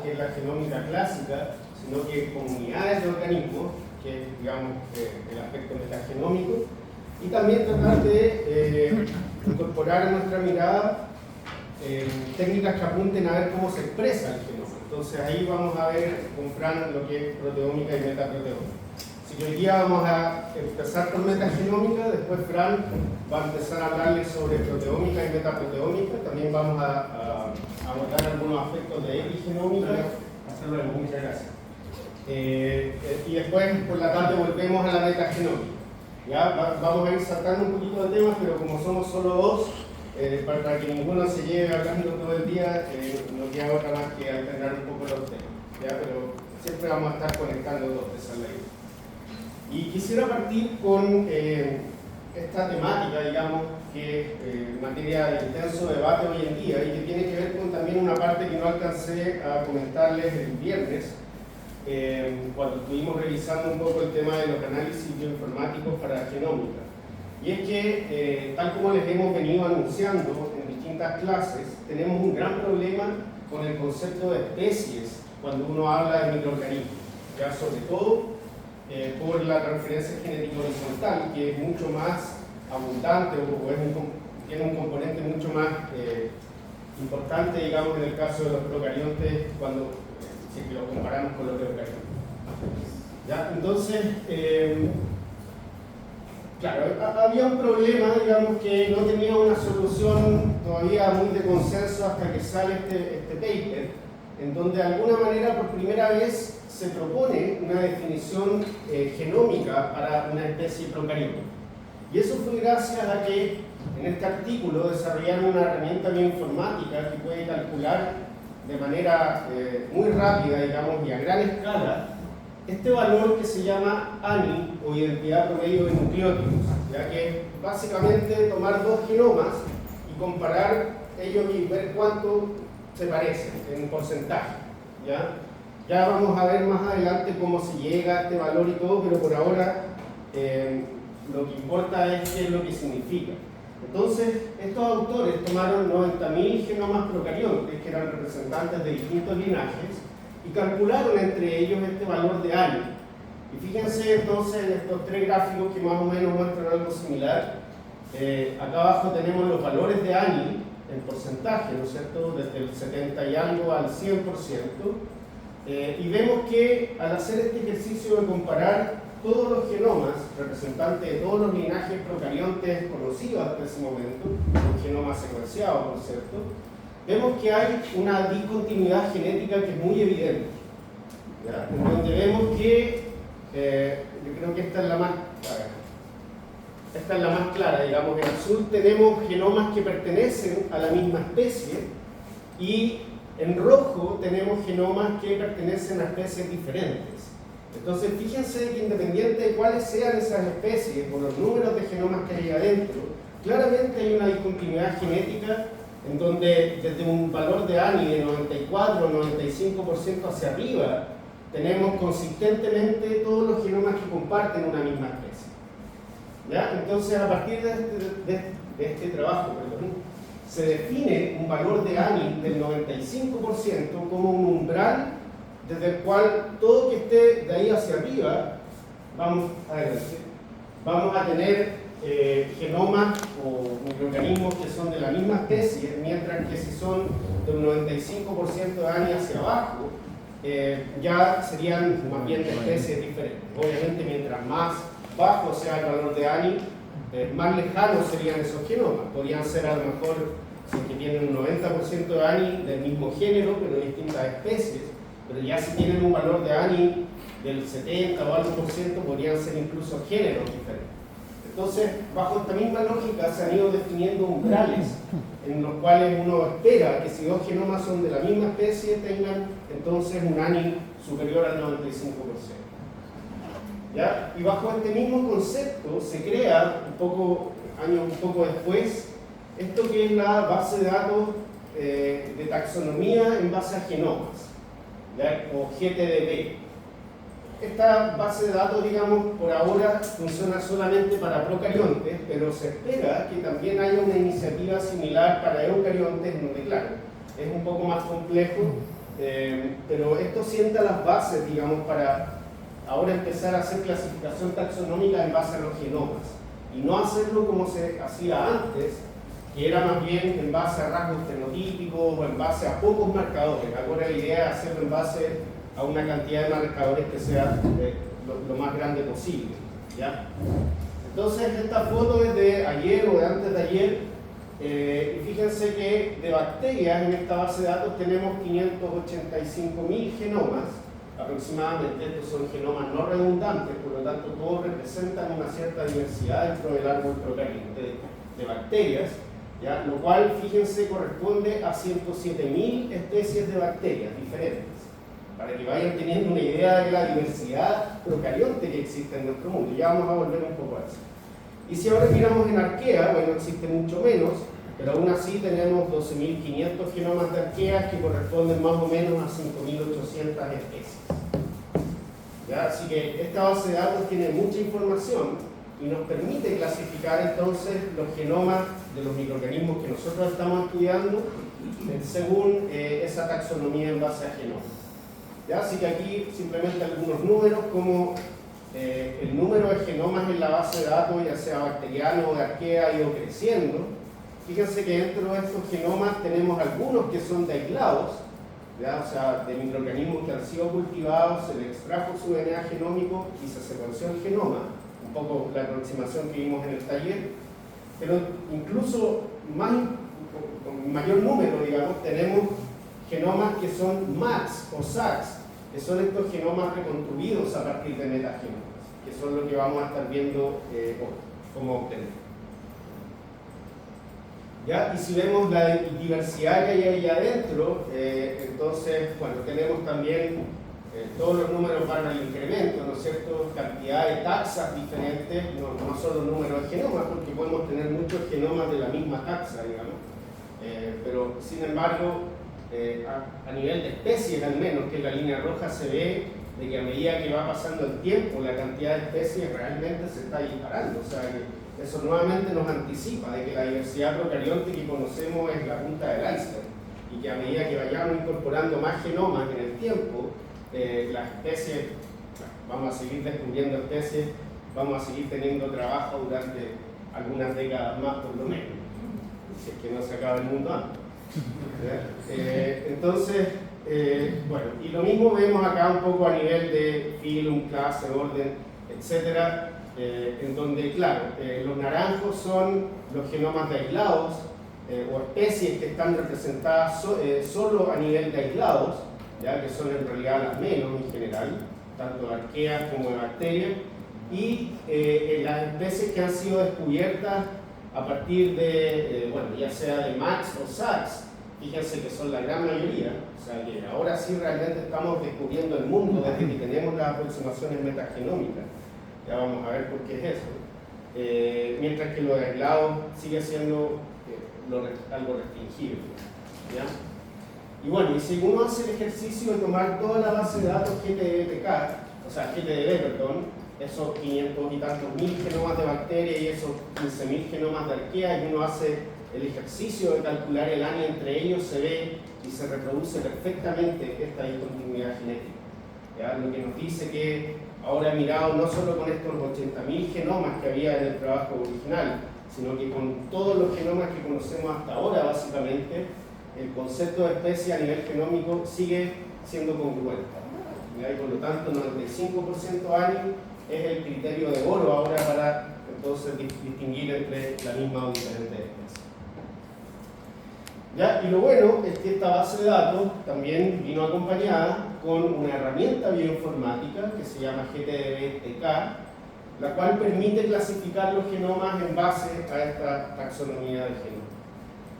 que es la genómica clásica, sino que comunidades de organismos, que es, digamos, el aspecto metagenómico, y también tratar de incorporar en nuestra mirada técnicas que apunten a ver cómo se expresa el genoma. Entonces ahí vamos a ver con Fran lo que es proteómica y metaproteómica. Así que hoy día vamos a empezar con metagenómica, después Fran va a empezar a hablarles sobre proteómica y metaproteómica, también vamos a abordar algunos aspectos de epigenómica. Hasta luego, muchas gracias. Y después por la tarde volvemos a la metagenómica. Ya vamos a ir saltando un poquito de temas, pero como somos solo dos, para que ninguno se lleve hablando todo el día, no queda otra más que alternar un poco los temas. ¿Ya? Pero siempre vamos a estar conectando dos, esa es la idea. Y quisiera partir con esta temática, digamos, que es materia de intenso debate hoy en día y que tiene que ver con también una parte que no alcancé a comentarles el viernes, cuando estuvimos revisando un poco el tema de los análisis bioinformáticos para genómica. Y es que, tal como les hemos venido anunciando en distintas clases, tenemos un gran problema con el concepto de especies cuando uno habla de microorganismos, ya sobre todo por la transferencia genética horizontal, que es mucho más abundante o tiene un componente mucho más importante, digamos, en el caso de los procariontes, si lo comparamos con los eucariontes. ¿Ya? Entonces, claro, había un problema, digamos, que no tenía una solución todavía muy de consenso hasta que sale este paper, en donde de alguna manera por primera vez se propone una definición genómica para una especie procariota. Y eso fue gracias a que en este artículo desarrollaron una herramienta bioinformática que puede calcular de manera muy rápida, digamos, y a gran escala, este valor que se llama ANI, o identidad promedio de nucleótidos, ya que básicamente tomar dos genomas y comparar ellos y ver cuánto se parecen en porcentaje. Ya vamos a ver más adelante cómo se llega a este valor y todo, pero por ahora lo que importa es qué es lo que significa. Entonces, estos autores tomaron 90.000 genomas procariontes, que eran representantes de distintos linajes, y calcularon entre ellos este valor de ANI. Y fíjense entonces en estos tres gráficos que más o menos muestran algo similar. Acá abajo tenemos los valores de ANI en porcentaje, ¿no es cierto?, desde el 70 y algo al 100%. Y vemos que al hacer este ejercicio de comparar todos los genomas representantes de todos los linajes procariontes conocidos hasta ese momento, un genoma secuenciado, por cierto, vemos que hay una discontinuidad genética que es muy evidente, ¿ya? En donde vemos que, yo creo que esta es la más clara, digamos, en azul tenemos genomas que pertenecen a la misma especie y en rojo tenemos genomas que pertenecen a especies diferentes. Entonces, fíjense que independiente de cuáles sean esas especies, por los números de genomas que hay adentro, claramente hay una discontinuidad genética en donde desde un valor de ANI de 94 o 95% hacia arriba, tenemos consistentemente todos los genomas que comparten una misma especie. ¿Ya? Entonces, a partir de este trabajo, se define un valor de ANI del 95% como un umbral desde el cual todo que esté de ahí hacia arriba, vamos a tener genomas o microorganismos que son de la misma especie, mientras que si son de un 95% de ANI hacia abajo, ya serían más bien de especies diferentes. Obviamente, mientras más bajo sea el valor de ANI, más lejanos serían esos genomas. Podrían ser a lo mejor, si que tienen un 90% de ANI del mismo género, pero de distintas especies, pero ya si tienen un valor de ANI del 70 o algo por ciento, podrían ser incluso géneros diferentes. Entonces, bajo esta misma lógica se han ido definiendo umbrales en los cuales uno espera que si dos genomas son de la misma especie tengan entonces un ANI superior al 95%. ¿Ya? Y bajo este mismo concepto se crea, años un poco después, esto que es la base de datos de taxonomía en base a genomas, ¿ya? O GTDB. Esta base de datos, digamos, por ahora funciona solamente para procariontes, pero se espera que también haya una iniciativa similar para eucariontes, donde, claro, es un poco más complejo, pero esto sienta las bases, digamos, para ahora empezar a hacer clasificación taxonómica en base a los genomas y no hacerlo como se hacía antes, que era más bien en base a rasgos fenotípicos o en base a pocos marcadores. Ahora la idea es hacerlo en base a una cantidad de marcadores que sea lo más grande posible, ¿ya? Entonces esta foto es de ayer o de antes de ayer, y fíjense que de bacterias en esta base de datos tenemos 585.000 genomas aproximadamente. Estos son genomas no redundantes, por lo tanto todos representan una cierta diversidad dentro del árbol procarionte de bacterias, ¿ya? Lo cual, fíjense, corresponde a 107.000 especies de bacterias diferentes, para que vayan teniendo una idea de la diversidad procarionte que existe en nuestro mundo. Ya vamos a volver un poco a eso. Y si ahora miramos en arquea, bueno, existe mucho menos, pero aún así tenemos 12.500 genomas de arqueas que corresponden más o menos a 5.800 especies. ¿Ya? Así que esta base de datos tiene mucha información y nos permite clasificar entonces los genomas de los microorganismos que nosotros estamos estudiando según esa taxonomía en base a genomas. ¿Ya? Así que aquí simplemente algunos números como el número de genomas en la base de datos, ya sea bacteriano o de arquea, ha ido creciendo. Fíjense que dentro de estos genomas tenemos algunos que son de aislados, ¿ya? O sea, de microorganismos que han sido cultivados, se le extrajo su DNA genómico y se secuenció el genoma, un poco la aproximación que vimos en el taller, pero incluso con mayor número, digamos, tenemos genomas que son MAX o SAX, que son estos genomas reconstruidos a partir de metagenomas, que son lo que vamos a estar viendo hoy, cómo obtener. ¿Ya? Y si vemos la diversidad que hay ahí adentro, entonces, bueno, tenemos también todos los números van al incremento, ¿no es cierto? Cantidad de taxas diferentes, no solo números de genomas, porque podemos tener muchos genomas de la misma taxa, digamos, pero sin embargo, a nivel de especies al menos, que es la línea roja, se ve de que a medida que va pasando el tiempo, la cantidad de especies realmente se está disparando. O sea que eso nuevamente nos anticipa de que la diversidad procarionte que conocemos es la punta del iceberg y que a medida que vayamos incorporando más genomas en el tiempo, las especies, vamos a seguir descubriendo especies, vamos a seguir teniendo trabajo durante algunas décadas más por lo menos, si es que no se acaba el mundo antes. Entonces, bueno, y lo mismo vemos acá un poco a nivel de filum, clase, orden, etcétera, en donde, claro, los naranjos son los genomas de aislados o especies que están representadas solo a nivel de aislados, ya que son en realidad las menos en general, tanto de arqueas como de bacterias, y las especies que han sido descubiertas a partir de, bueno, ya sea de MAX o SAX, fíjense que son la gran mayoría, o sea que ahora sí realmente estamos descubriendo el mundo desde que tenemos las aproximaciones metagenómicas. Ya vamos a ver por qué es eso. Mientras que lo de aislado sigue siendo algo restringido, ¿ya? Y bueno, y si uno hace el ejercicio de tomar toda la base de datos GTDBTK, o sea, GTDB, perdón, esos 500 y tantos mil genomas de bacterias y esos 15.000 genomas de arquea, y uno hace el ejercicio de calcular el ANI entre ellos, se ve y se reproduce perfectamente esta discontinuidad genética. ¿Ya? Lo que nos dice que ahora mirado no solo con estos 80.000 genomas que había en el trabajo original, sino que con todos los genomas que conocemos hasta ahora, básicamente, el concepto de especie a nivel genómico sigue siendo congruente. ¿Ya? Y por lo tanto, 95% ANI es el criterio de oro ahora para entonces distinguir entre la misma o diferentes especies. ¿Ya? Y lo bueno es que esta base de datos también vino acompañada con una herramienta bioinformática que se llama GTDBTK, la cual permite clasificar los genomas en base a esta taxonomía de genomas.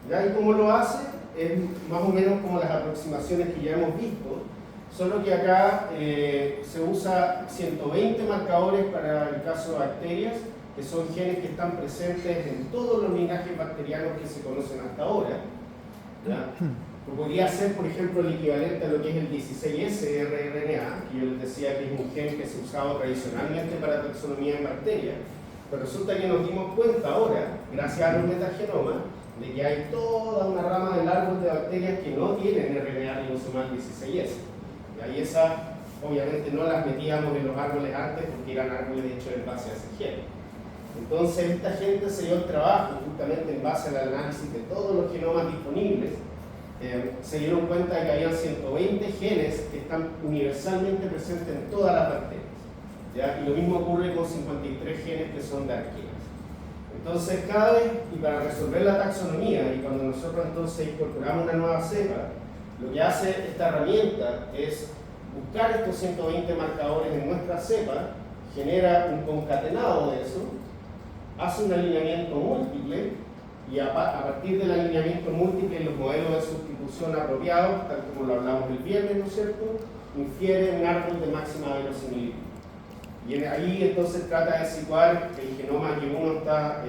¿Ya? ¿Y cómo lo hace? Es más o menos como las aproximaciones que ya hemos visto, solo que acá se usa 120 marcadores para el caso de bacterias, que son genes que están presentes en todos los linajes bacterianos que se conocen hasta ahora. ¿Ya? Podría ser, por ejemplo, el equivalente a lo que es el 16S rRNA, que yo les decía que es un gen que se usaba tradicionalmente para taxonomía en bacterias, pero resulta que nos dimos cuenta ahora, gracias a los metagenomas, de que hay toda una rama del árbol de bacterias que no tienen RNA ribosomal 16S. Y ahí esas, obviamente, no las metíamos en los árboles antes porque eran árboles hechos en base a ese gen. Entonces, esta gente se dio el trabajo, justamente en base al análisis de todos los genomas disponibles, se dieron cuenta de que había 120 genes que están universalmente presentes en todas las bacterias, ¿ya? Y lo mismo ocurre con 53 genes que son de arqueas. Entonces, cada vez, y para resolver la taxonomía, y cuando nosotros entonces incorporamos una nueva cepa, lo que hace esta herramienta es buscar estos 120 marcadores en nuestra cepa, genera un concatenado de eso, hace un alineamiento múltiple, y a partir del alineamiento múltiple y los modelos de sustitución apropiados, tal como lo hablamos el viernes, ¿no es cierto?, infiere un árbol de máxima verosimilitud. Y ahí entonces trata de situar el genoma que uno está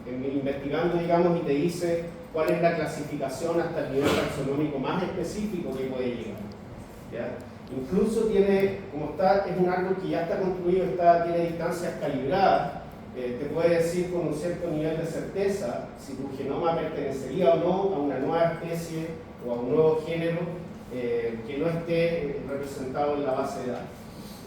investigando, digamos, y te dice cuál es la clasificación hasta el nivel taxonómico más específico que puede llegar, ¿ya? Incluso tiene, como está, es un árbol que ya está construido, tiene distancias calibradas, te puede decir con un cierto nivel de certeza si tu genoma pertenecería o no a una nueva especie o a un nuevo género que no esté representado en la base de datos.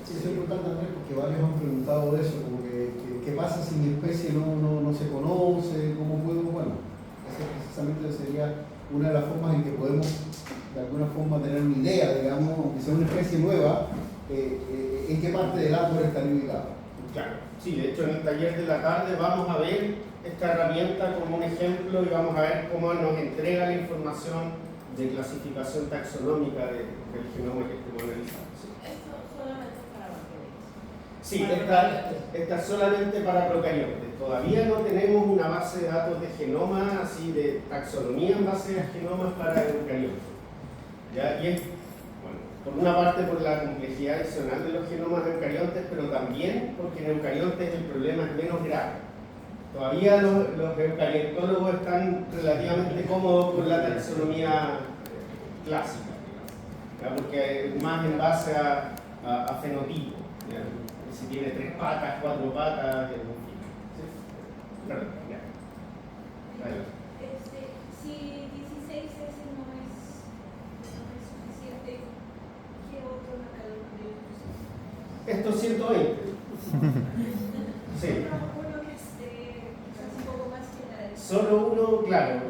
Sí, es importante, Andrés, porque varios han preguntado de eso, como que qué pasa si mi especie no se conoce, cómo puedo, bueno, esa precisamente sería una de las formas en que podemos de alguna forma tener una idea, digamos, aunque sea una especie nueva, en qué parte del árbol está ubicado. Claro. Sí, de hecho en el taller de la tarde vamos a ver esta herramienta como un ejemplo y vamos a ver cómo nos entrega la información de clasificación taxonómica del genoma que estemos analizando. Sí. ¿Esto solamente para bacterias? Sí, esta es solamente para procariotes. Todavía no tenemos una base de datos de genoma, así de taxonomía en base a genomas para eucariotes. ¿Ya? Y es, por una parte por la complejidad adicional de los genomas eucariontes, pero también porque en eucariontes el problema es menos grave. Todavía los eucariotólogos están relativamente cómodos con la taxonomía clásica, ¿ya? Porque es más en base a fenotipo, ¿ya? Si tiene 3 patas, 4 patas, en fin. ¿Sí? Perdón, ya. Si 16S no es suficiente, ¿qué otro marcador podría usar? Estos 120. Sí. Uno que esté quizás un poco más general. Solo uno, claro,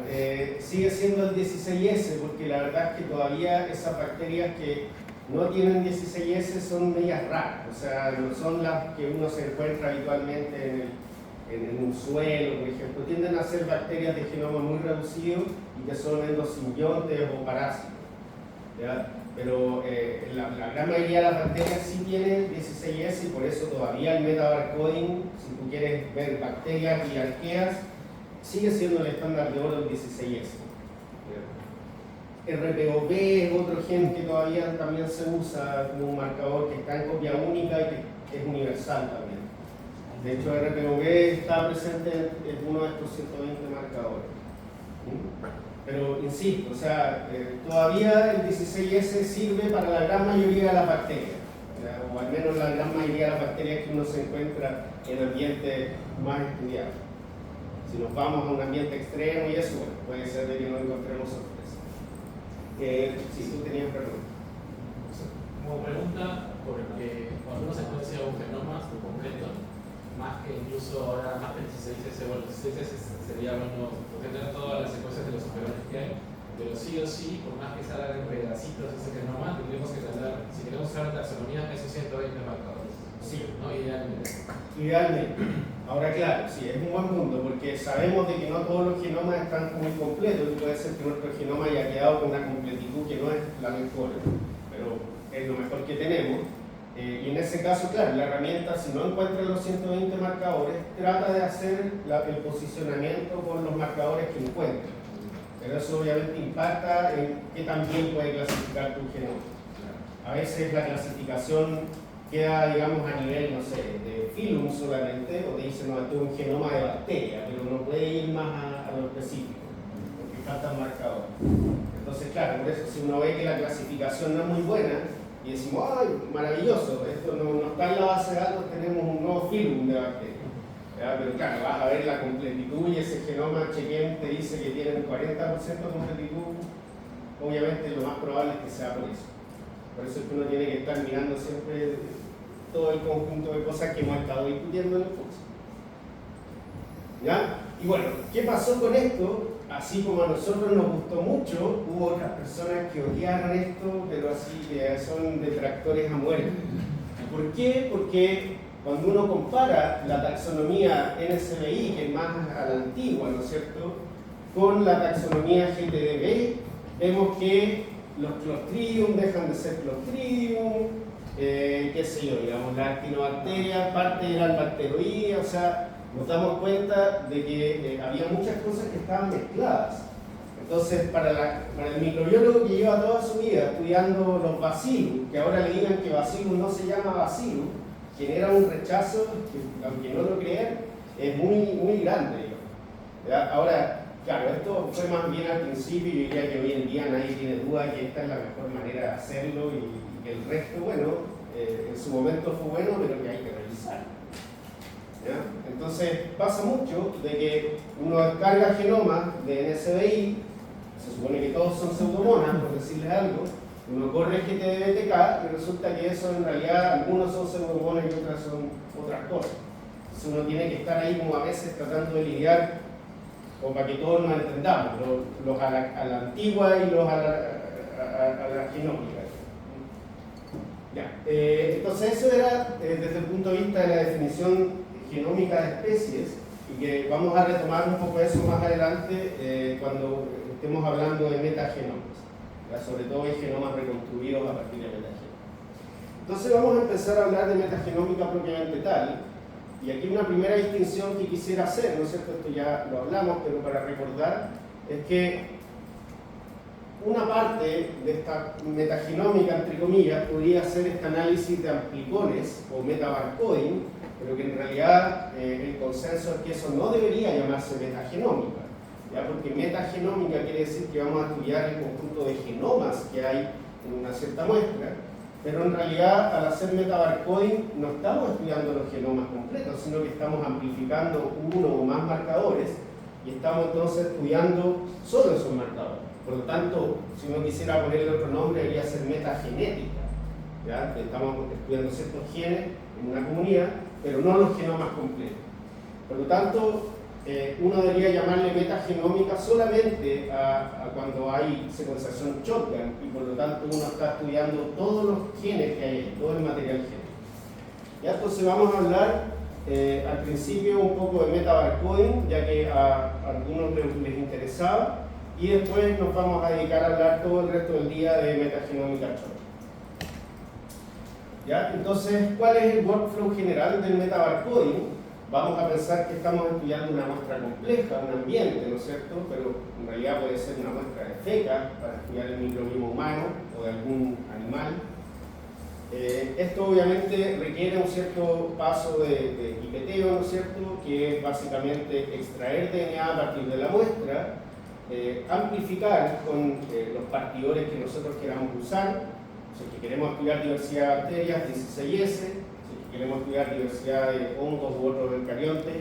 sigue siendo el 16S, porque la verdad es que todavía esas bacterias que no tienen 16S son medias raras, o sea, no son las que uno se encuentra habitualmente en un suelo, por ejemplo. Tienden a ser bacterias de genoma muy reducido y que son endosimbiontes o parásitos, ¿ya? Pero la gran mayoría de las bacterias sí tienen 16S y por eso todavía el metabarcoding, si tú quieres ver bacterias y arqueas, sigue siendo el estándar de oro el 16S. RPOP es otro gen que todavía también se usa como un marcador que está en copia única y que es universal también. De hecho, RPOP está presente en uno de estos 120 marcadores. Pero insisto, o sea, todavía el 16S sirve para la gran mayoría de las bacterias, o al menos la gran mayoría de las bacterias que uno se encuentra en ambientes más estudiados. Si nos vamos a un ambiente extremo y eso, bueno, puede ser de que no encontremos sorpresa. Si tú tenías preguntas. Como pregunta, porque cuando uno secuencia un genoma por completo, más que incluso ahora, más que el 16S, bueno, el 16S sería bueno tener todas las secuencias de los operones que hay, pero sí o sí, por más que salgan pedacitos ese genoma, tendríamos que tener, si queremos usar la taxonomía, esos 120 marcadores. Sí. ¿No? Idealmente. Idealmente. Ahora, claro, sí, es un buen punto, porque sabemos de que no todos los genomas están muy completos y puede ser que nuestro genoma haya quedado con una completitud que no es la mejor, pero es lo mejor que tenemos. Y en ese caso, claro, la herramienta, si no encuentra los 120 marcadores, trata de hacer el posicionamiento con los marcadores que encuentra. Pero eso obviamente impacta en qué también puede clasificar tu genoma. A veces la clasificación queda, digamos, a nivel, no sé, de filum solamente, o te dice, no, esto es un genoma de bacteria, pero no puede ir más a lo específico, porque faltan marcadores. Entonces, claro, por eso si uno ve que la clasificación no es muy buena, y decimos, ¡ay, maravilloso! Esto no está en la base de datos, tenemos un nuevo filum de bacterias. ¿ya? Pero claro, vas a ver la completitud y ese genoma chequen te dice que tiene un 40% de completitud, obviamente lo más probable es que sea por eso. Por eso es que uno tiene que estar mirando siempre todo el conjunto de cosas que hemos estado discutiendo en el curso. ¿Ya? Y bueno, ¿qué pasó con esto? Así como a nosotros nos gustó mucho, hubo otras personas que odiaron esto, pero así que son detractores a muerte. ¿Por qué? Porque cuando uno compara la taxonomía NSBI, que es más a la antigua, ¿no es cierto?, con la taxonomía GTDB, vemos que los Clostridium dejan de ser Clostridium, qué sé yo, digamos, las actinobacterias, parte eran bacteroides, o sea, nos damos cuenta de que había muchas cosas que estaban mezcladas. Entonces, para el microbiólogo que lleva toda su vida estudiando los bacillus, que ahora le digan que bacillus no se llama bacillus, genera un rechazo que, aunque no lo crean, es muy grande, digamos. ¿Ya? Ahora, claro, esto fue más bien al principio, y yo diría que hoy en día nadie tiene duda que esta es la mejor manera de hacerlo y que el resto, bueno, en su momento fue bueno, pero que hay que revisar. ¿Ya? Entonces pasa mucho de que uno descarga genomas de NSBI, se supone que todos son pseudomonas, por decirles algo, uno corre el GTDBTK y resulta que eso en realidad algunos son pseudomonas y otras son otras cosas. Entonces uno tiene que estar ahí como a veces tratando de lidiar, o para que todos nos entendamos, los a la antigua y los a la genómica. Ya. Entonces eso era desde el punto de vista de la definición genómica de especies, y que vamos a retomar un poco eso más adelante cuando estemos hablando de metagenomas, ¿ya? Sobre todo en genomas reconstruidos a partir de metagenomas. Entonces vamos a empezar a hablar de metagenómica propiamente tal, y aquí una primera distinción que quisiera hacer, ¿no es cierto? Esto ya lo hablamos, pero para recordar, es que una parte de esta metagenómica, entre comillas, podría ser este análisis de amplicones o metabarcoding, pero que en realidad el consenso es que eso no debería llamarse metagenómica, ¿ya? Porque metagenómica quiere decir que vamos a estudiar el conjunto de genomas que hay en una cierta muestra, pero en realidad al hacer metabarcoding no estamos estudiando los genomas completos, sino que estamos amplificando uno o más marcadores y estamos entonces estudiando solo esos marcadores. Por lo tanto, si uno quisiera ponerle otro nombre, debería ser metagenética, ¿ya? Estamos estudiando ciertos genes en una comunidad, pero no los genomas completos. Por lo tanto, uno debería llamarle metagenómica solamente a cuando hay secuenciación shotgun, y por lo tanto uno está estudiando todos los genes que hay, todo el material genético. Ya, entonces vamos a hablar al principio un poco de metabarcoding, ya que a algunos les interesaba, y después nos vamos a dedicar a hablar todo el resto del día de metagenómica shotgun. ¿Ya? Entonces, ¿cuál es el workflow general del metabarcoding? Vamos a pensar que estamos estudiando una muestra compleja, un ambiente, ¿no es cierto? Pero en realidad puede ser una muestra de feca para estudiar el microbioma humano o de algún animal. Esto obviamente requiere un cierto paso de pipeteo, ¿no es cierto? Que es básicamente extraer DNA a partir de la muestra, amplificar con los partidores que nosotros queramos usar. Si es que queremos estudiar diversidad de bacterias, 16S, si es que queremos estudiar diversidad de hongos u otros eucariontes,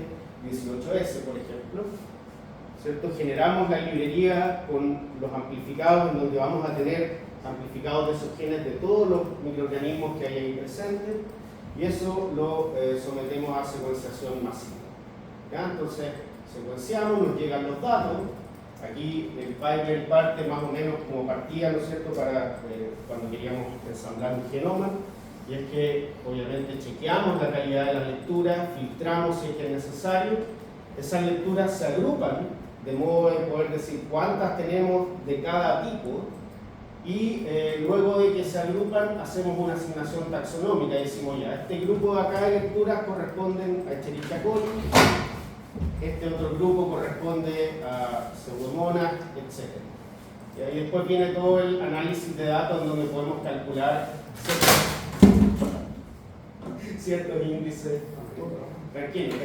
18S, por ejemplo. ¿Cierto? Generamos la librería con los amplificados, en donde vamos a tener amplificados de esos genes de todos los microorganismos que hay ahí presentes, y eso lo sometemos a secuenciación masiva. ¿Ya? Entonces, secuenciamos, nos llegan los datos. Aquí el pipeline parte más o menos como partía, ¿no es cierto?, para cuando queríamos ensamblar un genoma, y es que obviamente chequeamos la calidad de las lecturas, filtramos si es que es necesario, esas lecturas se agrupan de modo de poder decir cuántas tenemos de cada tipo, y luego de que se agrupan hacemos una asignación taxonómica y decimos ya, este grupo de acá de lecturas corresponden a Escherichia coli, este otro grupo corresponde a Pseudomonas, etc. Y ahí después viene todo el análisis de datos donde podemos calcular ciertos índices. Tranquilo.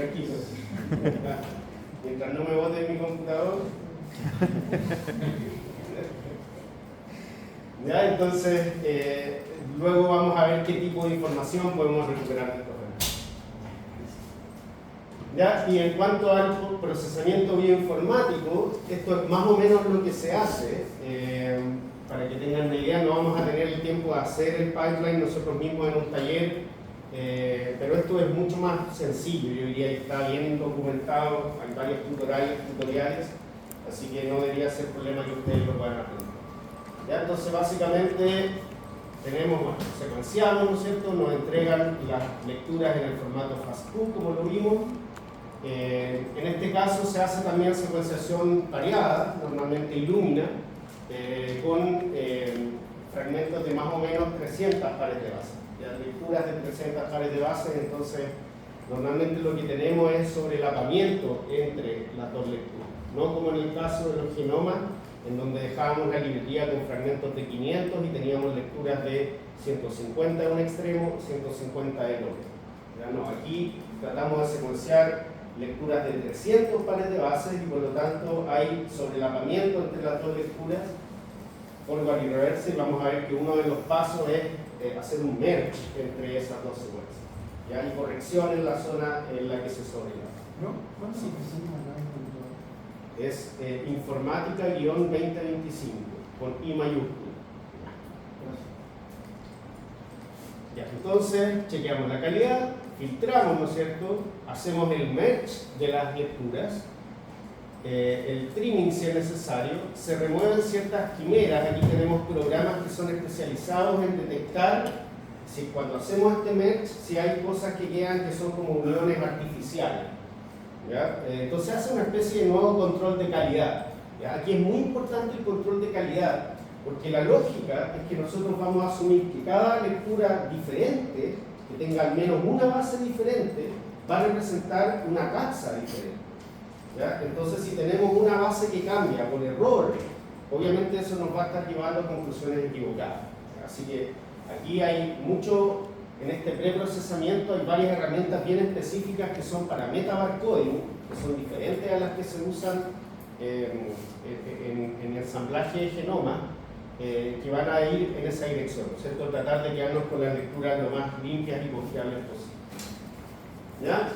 Mientras no me bote mi computador. ¿Ya? Entonces, luego vamos a ver qué tipo de información podemos recuperar de estos datos. ¿Ya? Y en cuanto al procesamiento bioinformático, esto es más o menos lo que se hace. Para que tengan una idea, no vamos a tener el tiempo de hacer el pipeline nosotros mismos en un taller, pero esto es mucho más sencillo. Yo diría que está bien documentado, hay varios tutoriales, así que no debería ser problema que ustedes lo puedan aprender. ¿Ya? Entonces, básicamente, tenemos, bueno, secuenciamos, ¿no es cierto? Nos entregan las lecturas en el formato FASTQ, como lo vimos. En este caso se hace también secuenciación pareada, normalmente Illumina, con fragmentos de más o menos 300 pares de base. Ya, lecturas de 300 pares de base, entonces normalmente lo que tenemos es sobrelapamiento entre las dos lecturas. No como en el caso de los genomas, en donde dejábamos la librería con fragmentos de 500 y teníamos lecturas de 150 de un extremo, 150 del otro. Ya no, aquí tratamos de secuenciar lecturas de 300 pares de bases y por lo tanto hay sobrelapamiento entre las dos lecturas por reversa, y vamos a ver que uno de los pasos es hacer un merge entre esas dos secuencias. Ya hay corrección en la zona en la que se sobrelapa. ¿No? ¿Cuánto Sí. es? Es informática-2025 con I mayúscula. Ya, entonces chequeamos la calidad, filtramos, ¿no es cierto? Hacemos el merge de las lecturas, el trimming si es necesario, se remueven ciertas quimeras. Aquí tenemos programas que son especializados en detectar si cuando hacemos este merge, si hay cosas que quedan que son como uniones artificiales. ¿Ya? Entonces hace una especie de nuevo control de calidad. ¿Ya? Aquí es muy importante el control de calidad, porque la lógica es que nosotros vamos a asumir que cada lectura diferente, que tenga al menos una base diferente, va a representar una taxa diferente. ¿Ya? Entonces, si tenemos una base que cambia por error, obviamente eso nos va a estar llevando a conclusiones equivocadas. Así que aquí hay mucho, en este preprocesamiento hay varias herramientas bien específicas que son para metabarcoding, que son diferentes a las que se usan en ensamblaje de genoma, que van a ir en esa dirección, ¿no es cierto? Tratar de quedarnos con las lecturas lo más limpias y confiables posible. ¿Ya?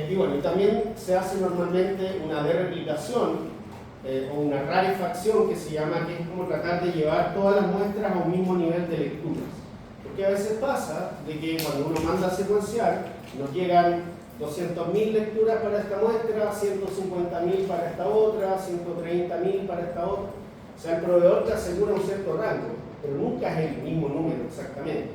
Y bueno, y también se hace normalmente una derreplicación o una rarefacción que se llama, que es como tratar de llevar todas las muestras a un mismo nivel de lecturas. Porque a veces pasa de que cuando uno manda a secuenciar, nos llegan 200.000 lecturas para esta muestra, 150.000 para esta otra, 130.000 para esta otra. O sea, el proveedor te asegura un cierto rango, pero nunca es el mismo número exactamente.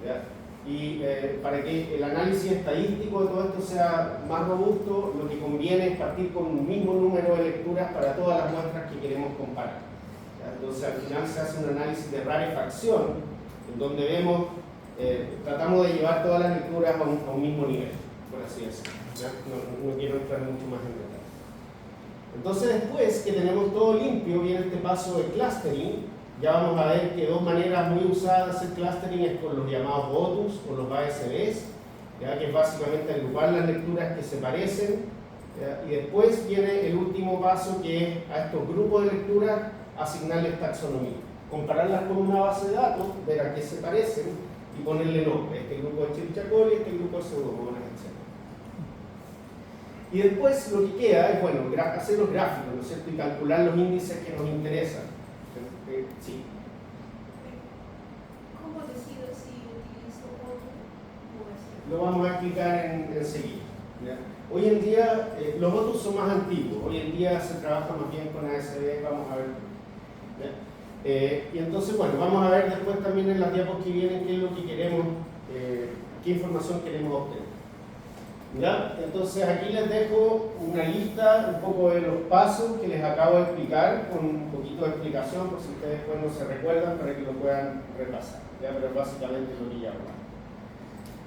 ¿Ya? Y para que el análisis estadístico de todo esto sea más robusto, lo que conviene es partir con un mismo número de lecturas para todas las muestras que queremos comparar. ¿Ya? Entonces al final se hace un análisis de rarefacción, en donde vemos, tratamos de llevar todas las lecturas a un mismo nivel, por así decirlo. ¿Ya? No quiero entrar mucho más en detalle. Entonces después que tenemos todo limpio, viene este paso de clustering. Ya vamos a ver que dos maneras muy usadas de hacer clustering es con los llamados OTUs o los ASVs, ¿ya? Que es básicamente agrupar las lecturas que se parecen, ¿ya? Y después viene el último paso, que es a estos grupos de lecturas asignarles taxonomía, compararlas con una base de datos, ver a qué se parecen y ponerle nombre. Este grupo es Escherichia coli, este grupo es Pseudomonas, etc. Y después lo que queda es, bueno, hacer los gráficos, ¿no es cierto? Y calcular los índices que nos interesan. Sí. ¿Cómo decido si utilizo otro o este? Lo vamos a explicar enseguida. Hoy en día, los otros son más antiguos. Hoy en día se trabaja más bien con ASV, vamos a ver. Y entonces, bueno, vamos a ver después también en las diapos que vienen qué es lo que queremos, qué información queremos obtener. ¿Ya? Entonces aquí les dejo una lista un poco de los pasos que les acabo de explicar, con un poquito de explicación por si ustedes después no se recuerdan, para que lo puedan repasar. ¿Ya? Pero básicamente lo que ya hablamos.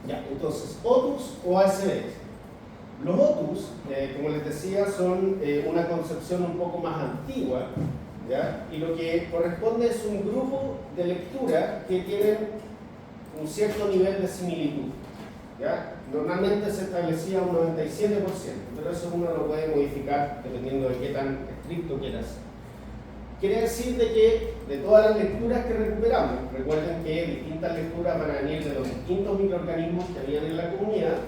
Ya, entonces, OTUs o ASVs. Los OTUs, como les decía, son una concepción un poco más antigua, ¿ya? Y lo que corresponde es un grupo de lectura que tienen un cierto nivel de similitud, ¿ya? Normalmente se establecía un 97%, pero eso uno lo puede modificar dependiendo de qué tan estricto quiera ser. Quiere decir de que de todas las lecturas que recuperamos, recuerden que distintas lecturas van a venir de los distintos microorganismos que habían en la comunidad,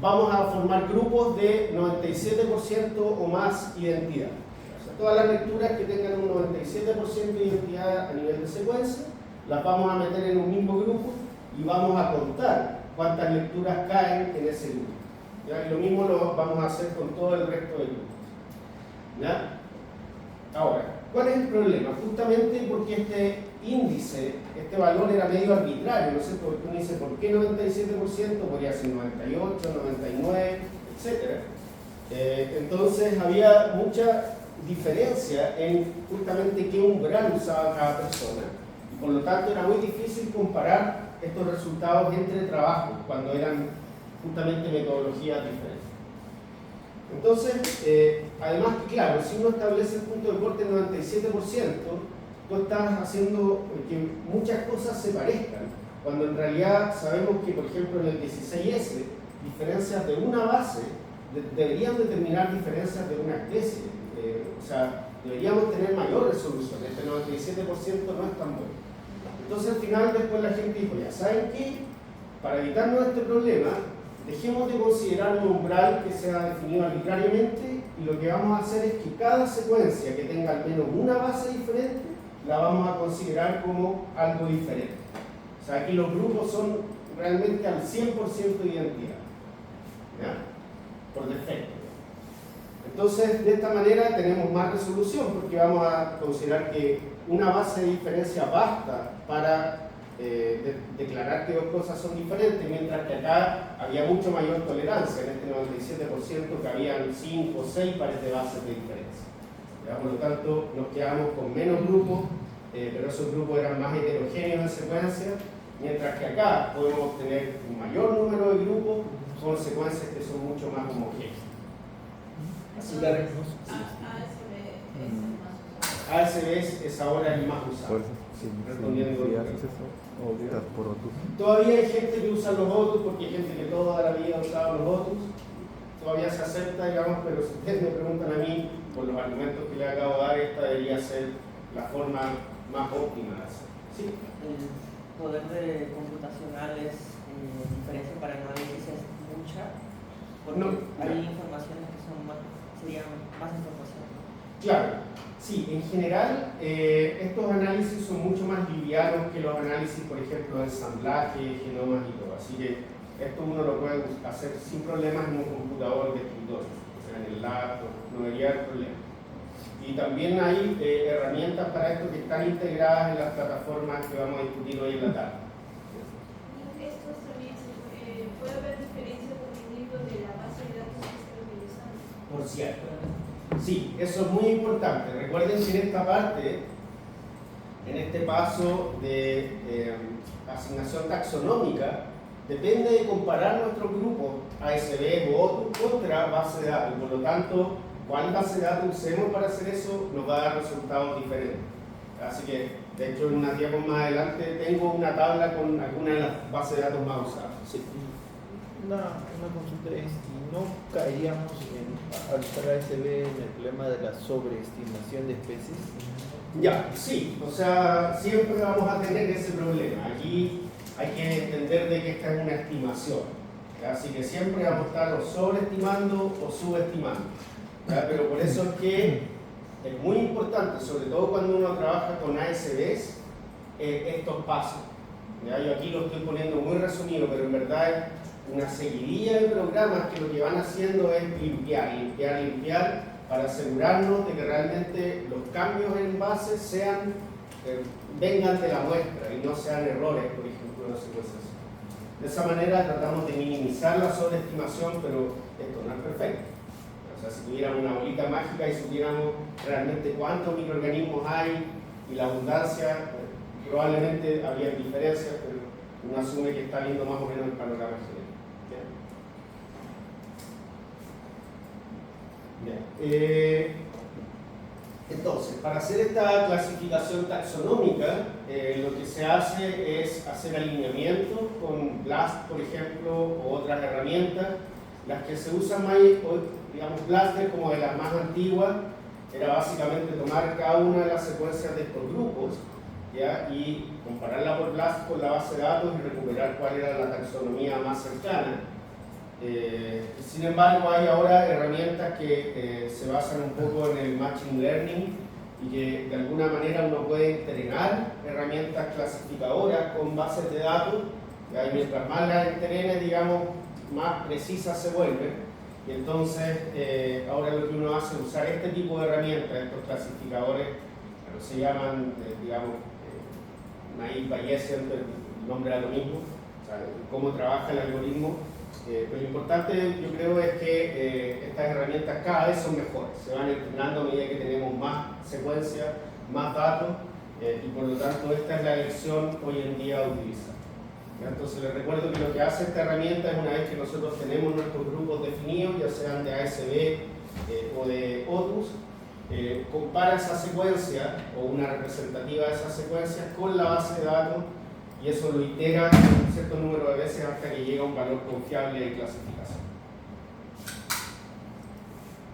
vamos a formar grupos de 97% o más identidad. O sea, todas las lecturas que tengan un 97% de identidad a nivel de secuencia, las vamos a meter en un mismo grupo y vamos a contar cuántas lecturas caen en ese grupo. ¿Ya? Y lo mismo lo vamos a hacer con todo el resto del grupo. ¿Ya? Ahora, ¿cuál es el problema? Justamente porque este índice, este valor era medio arbitrario, ¿no es cierto? Porque uno dice, ¿por qué 97%? Podría ser 98, 99, etc. Entonces había mucha diferencia en justamente qué umbral usaba cada persona. Y por lo tanto era muy difícil comparar estos resultados entre trabajos cuando eran justamente metodologías diferentes. Entonces, además que claro, si uno establece el punto de corte en 97%, tú estás haciendo que muchas cosas se parezcan, cuando en realidad sabemos que, por ejemplo, en el 16S, diferencias de una base deberían determinar diferencias de una especie. O sea, deberíamos tener mayor resolución, este 97% no es tan bueno. Entonces al final después la gente dijo, ya saben qué, para evitarnos este problema, dejemos de considerar un umbral que sea definido arbitrariamente y lo que vamos a hacer es que cada secuencia que tenga al menos una base diferente la vamos a considerar como algo diferente. O sea, aquí los grupos son realmente al 100% de identidad, ¿ya? Por defecto. Entonces, de esta manera tenemos más resolución porque vamos a considerar que una base de diferencia basta para declarar que dos cosas son diferentes, mientras que acá había mucho mayor tolerancia. En este 97% que habían 5 o 6 pares de bases de diferencia. ¿Ya? Por lo tanto, nos quedamos con menos grupos, pero esos grupos eran más heterogéneos en secuencia, mientras que acá podemos tener un mayor número de grupos con secuencias que son mucho más homogéneas. Así que ASB es ahora el más usado. Respondiendo todavía hay gente que usa los OTUS porque hay gente que toda la vida ha usado los OTUS. Todavía se acepta, digamos, pero si ustedes me preguntan a mí, por los argumentos que le acabo de dar, esta debería ser la forma más óptima de hacer. ¿Sí? El poder de computacional es diferencia para análisis es mucha, porque no, hay informaciones que son más, serían más información. Claro, sí, en general estos análisis son mucho más livianos que los análisis, por ejemplo, de ensamblaje, genomas y todo. Así que esto uno lo puede hacer sin problemas en un computador de escritorio, o sea, en el laptop, no debería haber problema. Y también hay herramientas para esto que están integradas en las plataformas que vamos a discutir hoy en la tarde. Estos también puede haber diferencia dependiendo de la base de datos que esté utilizando. Por cierto. Sí, eso es muy importante. Recuerden que en esta parte, en este paso de asignación taxonómica, depende de comparar nuestros grupos ASB o OTUS contra base de datos. Por lo tanto, cuál base de datos usemos para hacer eso nos va a dar resultados diferentes. Así que, de hecho, en una diapositiva más adelante tengo una tabla con algunas de las bases de datos más usadas. Sí. Una consulta es, ¿y no caeríamos al usar ASB en el problema de la sobreestimación de especies? Ya, sí, o sea, siempre vamos a tener ese problema. Aquí hay que entender de que esta es una estimación, ¿ya? Así que siempre vamos a estar o sobreestimando o subestimando, ¿ya? Pero por eso es que es muy importante, sobre todo cuando uno trabaja con ASBs, estos pasos, ¿ya? Yo aquí lo estoy poniendo muy resumido, pero en verdad es una seguidilla de programas que lo que van haciendo es limpiar para asegurarnos de que realmente los cambios en base sean, vengan de la muestra y no sean errores, por ejemplo, no sé qué es eso. De esa manera tratamos de minimizar la sobreestimación, pero esto no es perfecto. O sea, si tuviéramos una bolita mágica y supiéramos realmente cuántos microorganismos hay y la abundancia, probablemente habría diferencias, pero uno asume que está viendo más o menos el panorama general. Bien. Entonces, para hacer esta clasificación taxonómica, lo que se hace es hacer alineamientos con BLAST, por ejemplo, o otras herramientas. Las que se usan más, digamos, BLAST es como de las más antiguas, era básicamente tomar cada una de las secuencias de estos grupos, ¿ya? Y compararla por BLAST con la base de datos y recuperar cuál era la taxonomía más cercana. Sin embargo, hay ahora herramientas que se basan un poco en el Machine Learning y que de alguna manera uno puede entrenar herramientas clasificadoras con bases de datos, y mientras más las entrenes, digamos, más precisas se vuelven. Y entonces, ahora lo que uno hace es usar este tipo de herramientas, estos clasificadores, se llaman, digamos, naive Bayesian, pero el nombre da lo mismo, o sea, cómo trabaja el algoritmo. Pero lo importante, yo creo, es que estas herramientas cada vez son mejores, se van entrenando a medida que tenemos más secuencias, más datos, y por lo tanto esta es la elección hoy en día a utilizar. Entonces les recuerdo que lo que hace esta herramienta es, una vez que nosotros tenemos nuestros grupos definidos, ya sean de ASV o de OTUS, compara esa secuencia o una representativa de esas secuencias con la base de datos, y eso lo itera un cierto número de veces hasta que llega a un valor confiable de clasificación.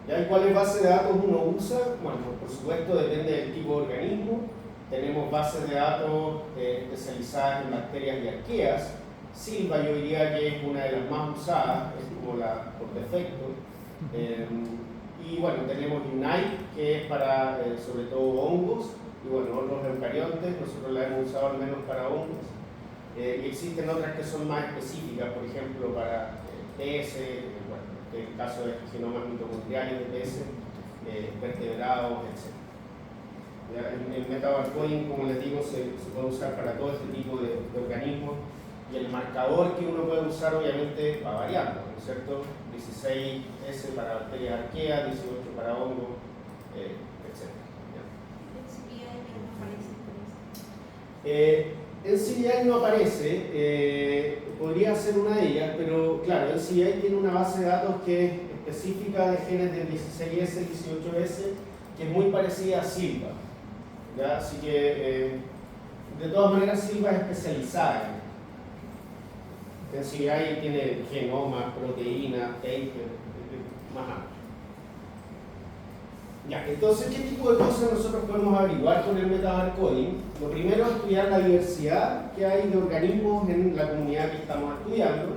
¿Y cuáles bases de datos uno usa? Bueno, por supuesto depende del tipo de organismo. Tenemos bases de datos especializadas en bacterias y arqueas. Silva yo diría que es una de las más usadas, es como la por defecto. Y bueno, tenemos Unite, que es para sobre todo hongos, y bueno, otros eucariontes, nosotros la hemos usado al menos para hongos. Y existen otras que son más específicas, por ejemplo, para PS, bueno, en el caso de genomas mitocondriales de PS, vertebrados, etc. El metabarcoding, como les digo, se puede usar para todo este tipo de organismos, y el marcador que uno puede usar obviamente va variando, ¿no es cierto? 16S para bacterias arqueas, 18 para hongos, etc. NCBI no aparece, podría ser una de ellas, pero claro, NCBI tiene una base de datos que es específica de genes del 16S, 18S, que es muy parecida a Silva. ¿Ya? Así que, de todas maneras, Silva es especializada en esto. NCBI tiene genomas, proteínas, paper, más amplio. Ya, entonces, ¿qué tipo de cosas nosotros podemos averiguar con el metabarcoding? Lo primero es estudiar la diversidad que hay de organismos en la comunidad que estamos estudiando.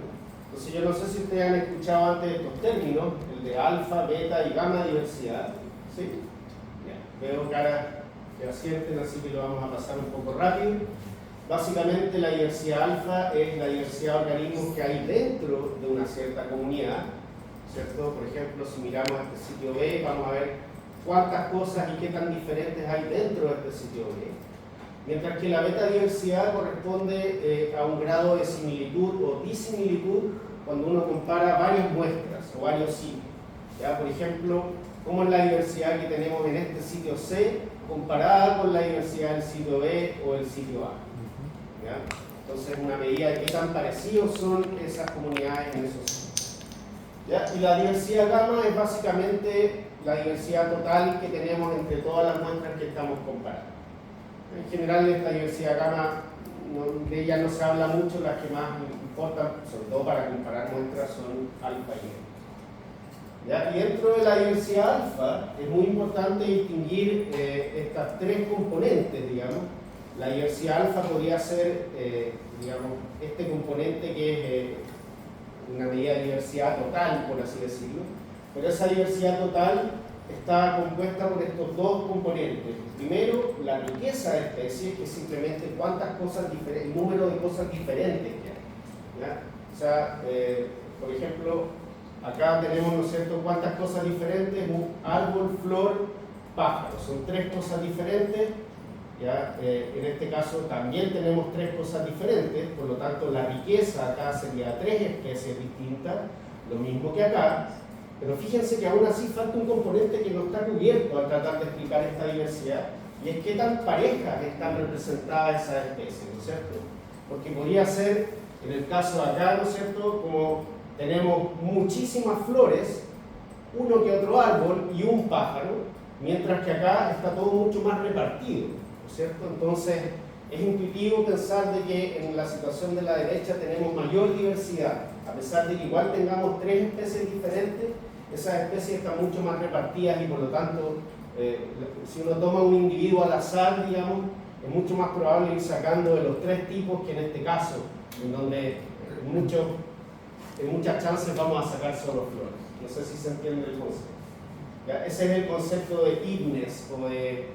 Entonces, yo no sé si ustedes han escuchado antes estos términos, el de alfa, beta y gamma diversidad. ¿Sí? Ya, veo caras que asienten, así que lo vamos a pasar un poco rápido. Básicamente, la diversidad alfa es la diversidad de organismos que hay dentro de una cierta comunidad, ¿cierto? Por ejemplo, si miramos este sitio B, vamos a ver cuántas cosas y qué tan diferentes hay dentro de este sitio B. Mientras que la beta diversidad corresponde a un grado de similitud o disimilitud cuando uno compara varias muestras o varios sitios. ¿Ya? Por ejemplo, cómo es la diversidad que tenemos en este sitio C comparada con la diversidad del sitio B o el sitio A. ¿Ya? Entonces, una medida de qué tan parecidos son esas comunidades en esos sitios. ¿Ya? Y la diversidad gamma es básicamente la diversidad total que tenemos entre todas las muestras que estamos comparando. En general, esta diversidad gamma, de ella no se habla mucho, las que más importan, sobre todo para comparar muestras, son alfa y beta. Y dentro de la diversidad alfa es muy importante distinguir estas tres componentes, digamos. La diversidad alfa podría ser, digamos, este componente que es una medida de diversidad total, por así decirlo, pero esa diversidad total está compuesta por estos dos componentes. Primero, la riqueza de especies, que es simplemente cuántas cosas diferentes, el número de cosas diferentes que hay. ¿Ya? O sea, por ejemplo, acá tenemos, ¿no es cierto?, cuántas cosas diferentes: un árbol, flor, pájaro. Son tres cosas diferentes. ¿Ya? En este caso también tenemos tres cosas diferentes, por lo tanto la riqueza acá sería tres especies distintas, lo mismo que acá. Pero fíjense que aún así falta un componente que no está cubierto al tratar de explicar esta diversidad, y es qué tan parejas están representadas esas especies, ¿no es cierto? Porque podría ser, en el caso de acá, ¿no es cierto?, como tenemos muchísimas flores, uno que otro árbol y un pájaro, mientras que acá está todo mucho más repartido, ¿no es cierto? Entonces, es intuitivo pensar de que en la situación de la derecha tenemos mayor diversidad, a pesar de que igual tengamos tres especies diferentes. Esas especies están mucho más repartidas y por lo tanto, si uno toma un individuo al azar, digamos, es mucho más probable ir sacando de los tres tipos que en este caso, en donde muchos en muchas chances vamos a sacar solo flores. No sé si se entiende el concepto. ¿Ya? Ese es el concepto de fitness o de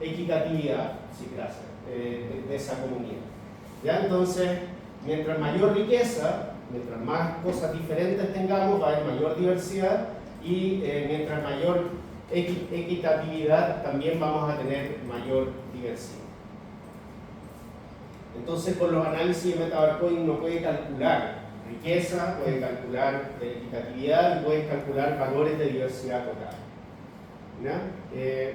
equitatividad, sí, gracias, de esa comunidad. ¿Ya? Entonces, mientras mayor riqueza, mientras más cosas diferentes tengamos, va a haber mayor diversidad y mientras mayor equitatividad también vamos a tener mayor diversidad. Entonces, con los análisis de MetaBarCode uno puede calcular riqueza, puede calcular equitatividad y puede calcular valores de diversidad total. ¿Ya?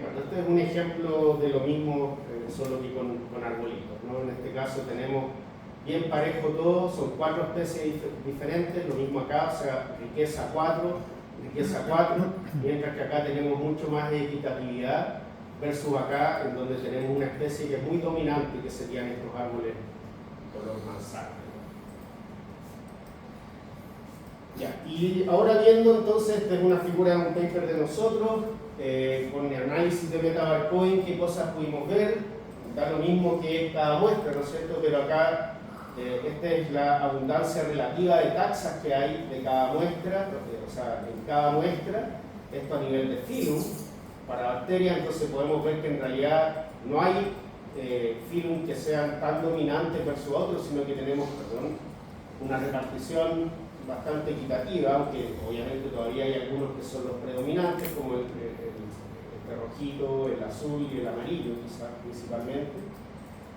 Bueno, este es un ejemplo de lo mismo, solo que con arbolitos, ¿no? En este caso tenemos bien parejo todo, son 4 especies diferentes, lo mismo acá, o sea, riqueza 4, mientras que acá tenemos mucho más equitatividad versus acá, en donde tenemos una especie que es muy dominante, que serían estos árboles color manzana. Ya, y ahora viendo entonces, esta es una figura de un paper de nosotros, con el análisis de MetaBarCode, qué cosas pudimos ver, da lo mismo que cada muestra, ¿no es cierto? Pero acá, esta es la abundancia relativa de taxas que hay de cada muestra, o sea, en cada muestra, esto a nivel de filum. Para bacterias, entonces podemos ver que en realidad no hay filum que sean tan dominantes versus otros, sino que tenemos, una repartición bastante equitativa, aunque obviamente todavía hay algunos que son los predominantes, como el rojito, el azul y el amarillo, quizás principalmente.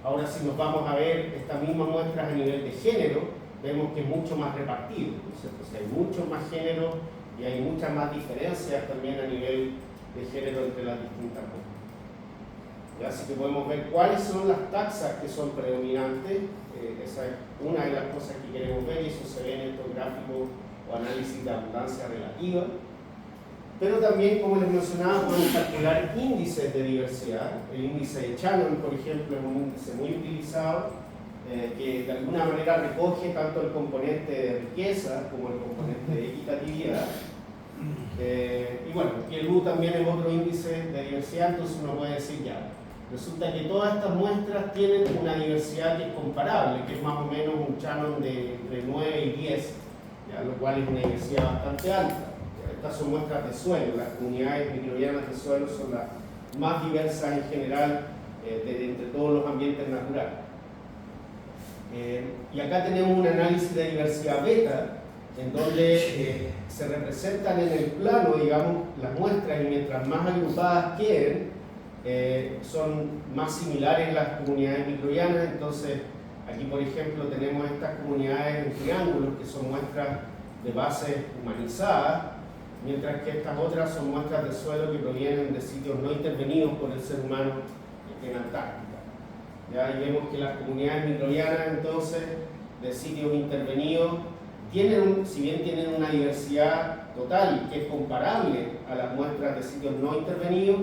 Ahora, si nos vamos a ver estas mismas muestras a nivel de género, vemos que es mucho más repartido, ¿no es cierto? O sea, hay muchos más géneros y hay muchas más diferencias también a nivel de género entre las distintas muestras. Así que podemos ver cuáles son las taxas que son predominantes. Esa es una de las cosas que queremos ver y eso se ve en estos gráficos o análisis de abundancia relativa. Pero también, como les mencionaba, podemos calcular índices de diversidad. El índice de Shannon, por ejemplo, es un índice muy utilizado que de alguna manera recoge tanto el componente de riqueza como el componente de equitatividad. Y bueno, el U también es otro índice de diversidad, entonces uno puede decir ya, resulta que todas estas muestras tienen una diversidad que es comparable, que es más o menos un Shannon de entre 9 y 10, ¿ya? Lo cual es una diversidad bastante alta. Estas son muestras de suelo, las comunidades microbianas de suelo son las más diversas en general entre todos los ambientes naturales. Y acá tenemos un análisis de diversidad beta, en donde se representan en el plano, digamos, las muestras y mientras más agrupadas queden, son más similares las comunidades microbianas. Entonces, aquí por ejemplo tenemos estas comunidades en triángulos que son muestras de bases humanizadas, mientras que estas otras son muestras de suelo que provienen de sitios no intervenidos por el ser humano en Antártica. ¿Ya? Y vemos que las comunidades microbianas entonces de sitios intervenidos tienen, si bien tienen una diversidad total que es comparable a las muestras de sitios no intervenidos,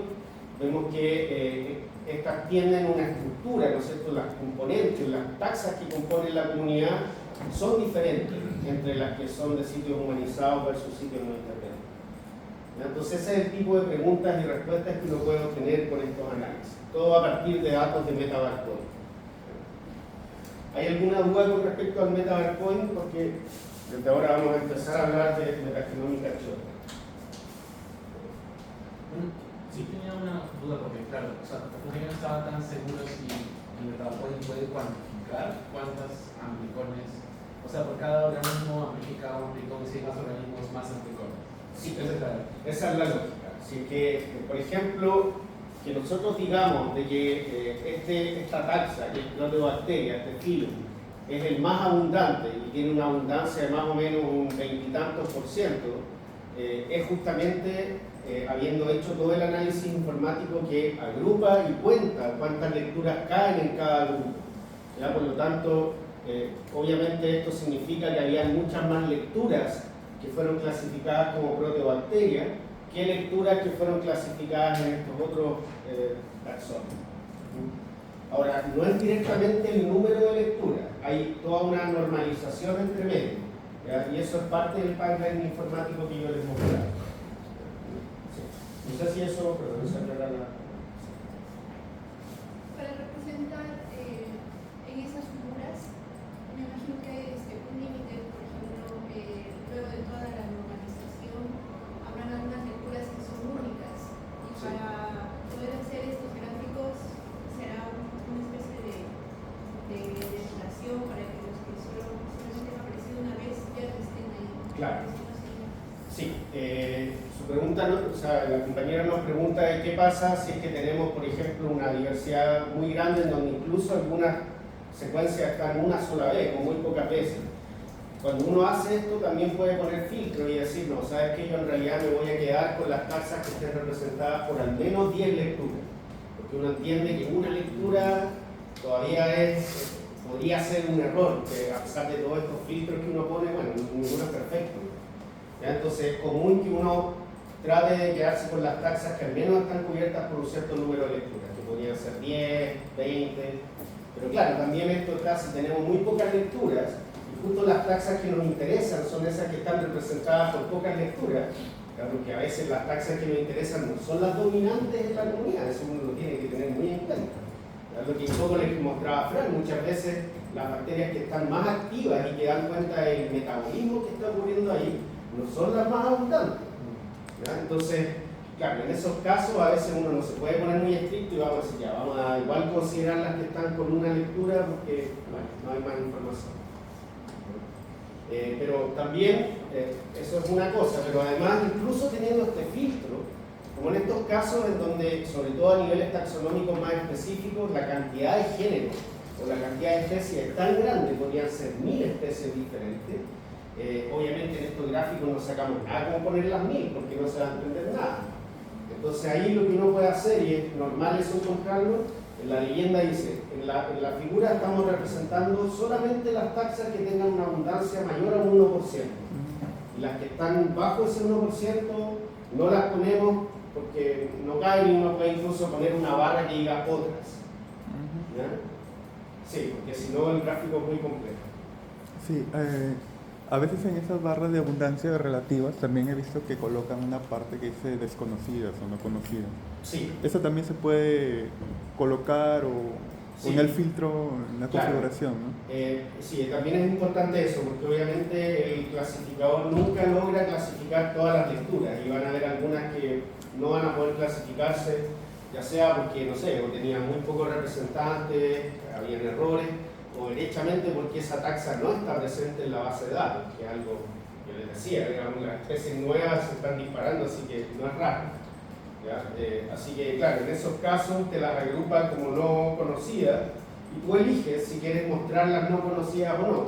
vemos que estas tienen una estructura, ¿no es cierto? Las componentes, las taxas que componen la comunidad son diferentes entre las que son de sitios humanizados versus sitios no intervenidos. Entonces ese es el tipo de preguntas y respuestas que uno puede obtener con estos análisis, todo a partir de datos de MetaBarCode. ¿Hay alguna duda con respecto al MetaBarCode? Porque desde ahora vamos a empezar a hablar de metagenómica chota. Sí tenía una duda porque, claro, o sea, no estaba tan seguro si el MetaBarCode puede cuantificar cuántas amplicones, o sea, por cada organismo amplifica un amplicón, si hay más organismos, más amplicones. Sí, esa es la lógica. Así que, por ejemplo, que nosotros digamos de que esta taxa, que es Proteobacteria, este filum, es el más abundante y tiene una abundancia de más o menos un 20 y tantos %, es justamente habiendo hecho todo el análisis informático que agrupa y cuenta cuántas lecturas caen en cada grupo. ¿Ya? Por lo tanto, obviamente esto significa que había muchas más lecturas que fueron clasificadas como proteobacterias que lecturas que fueron clasificadas en estos otros taxones. Ahora, no es directamente el número de lecturas, hay toda una normalización entre medio, ¿ya? Y eso es parte del pipeline informático que yo les mostraba. Sí. No sé si eso, pero esa era la... Para representar en esas figuras, me imagino que hay un límite pregunta, o sea, la compañera nos pregunta de qué pasa si es que tenemos, por ejemplo, una diversidad muy grande en donde incluso algunas secuencias están una sola vez o muy pocas veces. Cuando uno hace esto también puede poner filtro y decir, no, sabes que yo en realidad me voy a quedar con las taxas que estén representadas por al menos 10 lecturas, porque uno entiende que una lectura todavía podría ser un error, que a pesar de todos estos filtros que uno pone, bueno, ninguno es perfecto. ¿Ya? Entonces es común que uno trate de quedarse con las taxas que al menos están cubiertas por un cierto número de lecturas, que podrían ser 10, 20, pero claro, también esto está si tenemos muy pocas lecturas, y justo las taxas que nos interesan son esas que están representadas por pocas lecturas, porque a veces las taxas que nos interesan no son las dominantes en la comunidad, eso uno lo tiene que tener muy en cuenta. Lo que un poco les mostraba Fran, muchas veces las bacterias que están más activas y que dan cuenta del metabolismo que está ocurriendo ahí, no son las más abundantes. ¿Ya? Entonces, claro, en esos casos a veces uno no se puede poner muy estricto y vamos a decir, ya, vamos a igual considerar las que están con una lectura porque, bueno, no hay más información. Pero también, eso es una cosa, pero además, incluso teniendo este filtro, como en estos casos en donde, sobre todo a niveles taxonómicos más específicos, la cantidad de géneros o la cantidad de especies es tan grande, podrían ser 1000 especies diferentes. Obviamente en estos gráficos no sacamos nada como poner las 1000 porque no se va a entender nada. Entonces ahí lo que uno puede hacer, y es normal eso encontrarlo, en la leyenda dice, en la figura estamos representando solamente las taxas que tengan una abundancia mayor a un 1%. Y las que están bajo ese 1% no las ponemos porque no cabe, y uno puede incluso poner una barra que diga otras. ¿Ya? Sí, porque si no el gráfico es muy complejo. Sí, a veces en esas barras de abundancia relativas también he visto que colocan una parte que dice desconocidas o no conocidas. Sí. Eso también se puede colocar o Sí. en el filtro, en la Claro. configuración, ¿no? Sí, también es importante eso, porque obviamente el clasificador nunca logra clasificar todas las lecturas y van a haber algunas que no van a poder clasificarse, ya sea porque, no sé, o tenían muy pocos representantes, habían errores, o derechamente porque esa taxa no está presente en la base de datos, que es algo que les decía, digamos, las especies nuevas se están disparando, así que no es raro. ¿Ya? Así que, claro, en esos casos te las agrupa como no conocidas y tú eliges si quieres mostrar las no conocidas o no,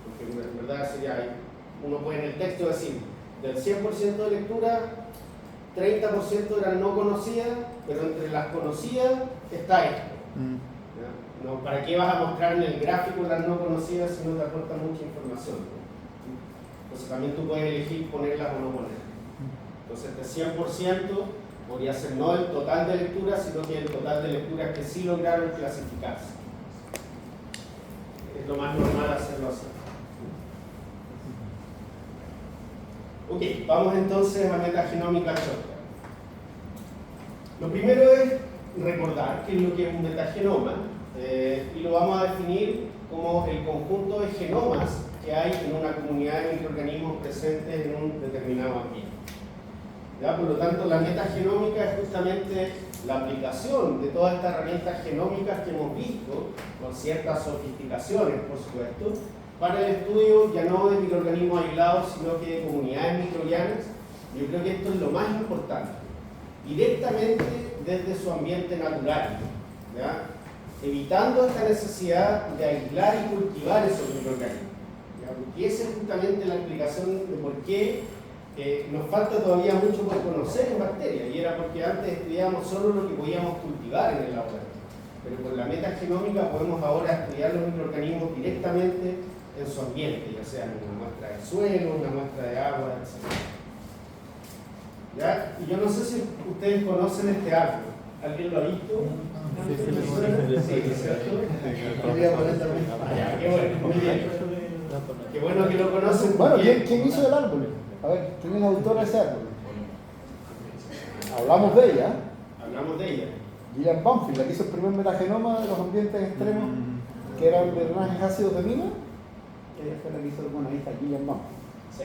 porque en verdad sería, uno puede en el texto decir, del 100% de lectura, 30% eran no conocidas, pero entre las conocidas está esto. ¿Ya? No, ¿para qué vas a mostrar en el gráfico las no conocidas si no te aporta mucha información? Entonces también tú puedes elegir ponerlas o no ponerlas. Entonces este 100% podría ser no el total de lecturas, sino que el total de lecturas que sí lograron clasificarse. Es lo más normal hacerlo así. Ok, vamos entonces a metagenómica shortcut. Lo primero es recordar qué es lo que es un metagenoma y lo vamos a definir como el conjunto de genomas que hay en una comunidad de microorganismos presentes en un determinado ambiente. ¿Ya? Por lo tanto, la metagenómica es justamente la aplicación de todas estas herramientas genómicas que hemos visto, con ciertas sofisticaciones, por supuesto, para el estudio ya no de microorganismos aislados, sino que de comunidades microbianas. Yo creo que esto es lo más importante, directamente desde su ambiente natural, ¿ya? Evitando esta necesidad de aislar y cultivar esos microorganismos, ¿ya? Porque esa es justamente la explicación de por qué nos falta todavía mucho por conocer en bacterias, y era porque antes estudiábamos solo lo que podíamos cultivar en el laboratorio, pero con la metagenómica podemos ahora estudiar los microorganismos directamente en su ambiente, ya sea en una muestra de suelo, una muestra de agua, etc. ¿Ya? Y yo no sé si ustedes conocen este árbol. ¿Alguien lo ha visto? Sí, ¿cierto? Voy a poner también. Ya, qué bueno, muy bien. Qué bueno que lo conocen. Bueno, porque- ¿quién hizo el árbol? A ver, ¿quién es la autora de ese árbol? Hablamos de ella, Hablamos de ella. Gillian Banfield, la que hizo el primer metagenoma de los ambientes extremos, que eran drenajes ácidos de mina. Ella fue la que hizo, bueno, ahí está Gillian Banfield. Sí.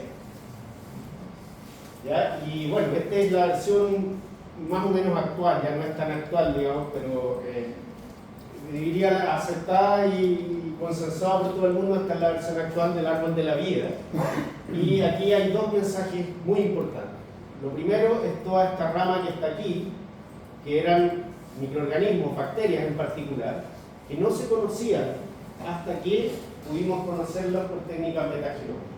¿Ya? Y bueno, esta es la versión más o menos actual, ya no es tan actual, digamos, pero diría aceptada y consensuada por todo el mundo. Esta es la versión actual del árbol de la vida. Y aquí hay dos mensajes muy importantes. Lo primero es toda esta rama que está aquí, que eran microorganismos, bacterias en particular, que no se conocían hasta que pudimos conocerlos por técnicas metagenómicas.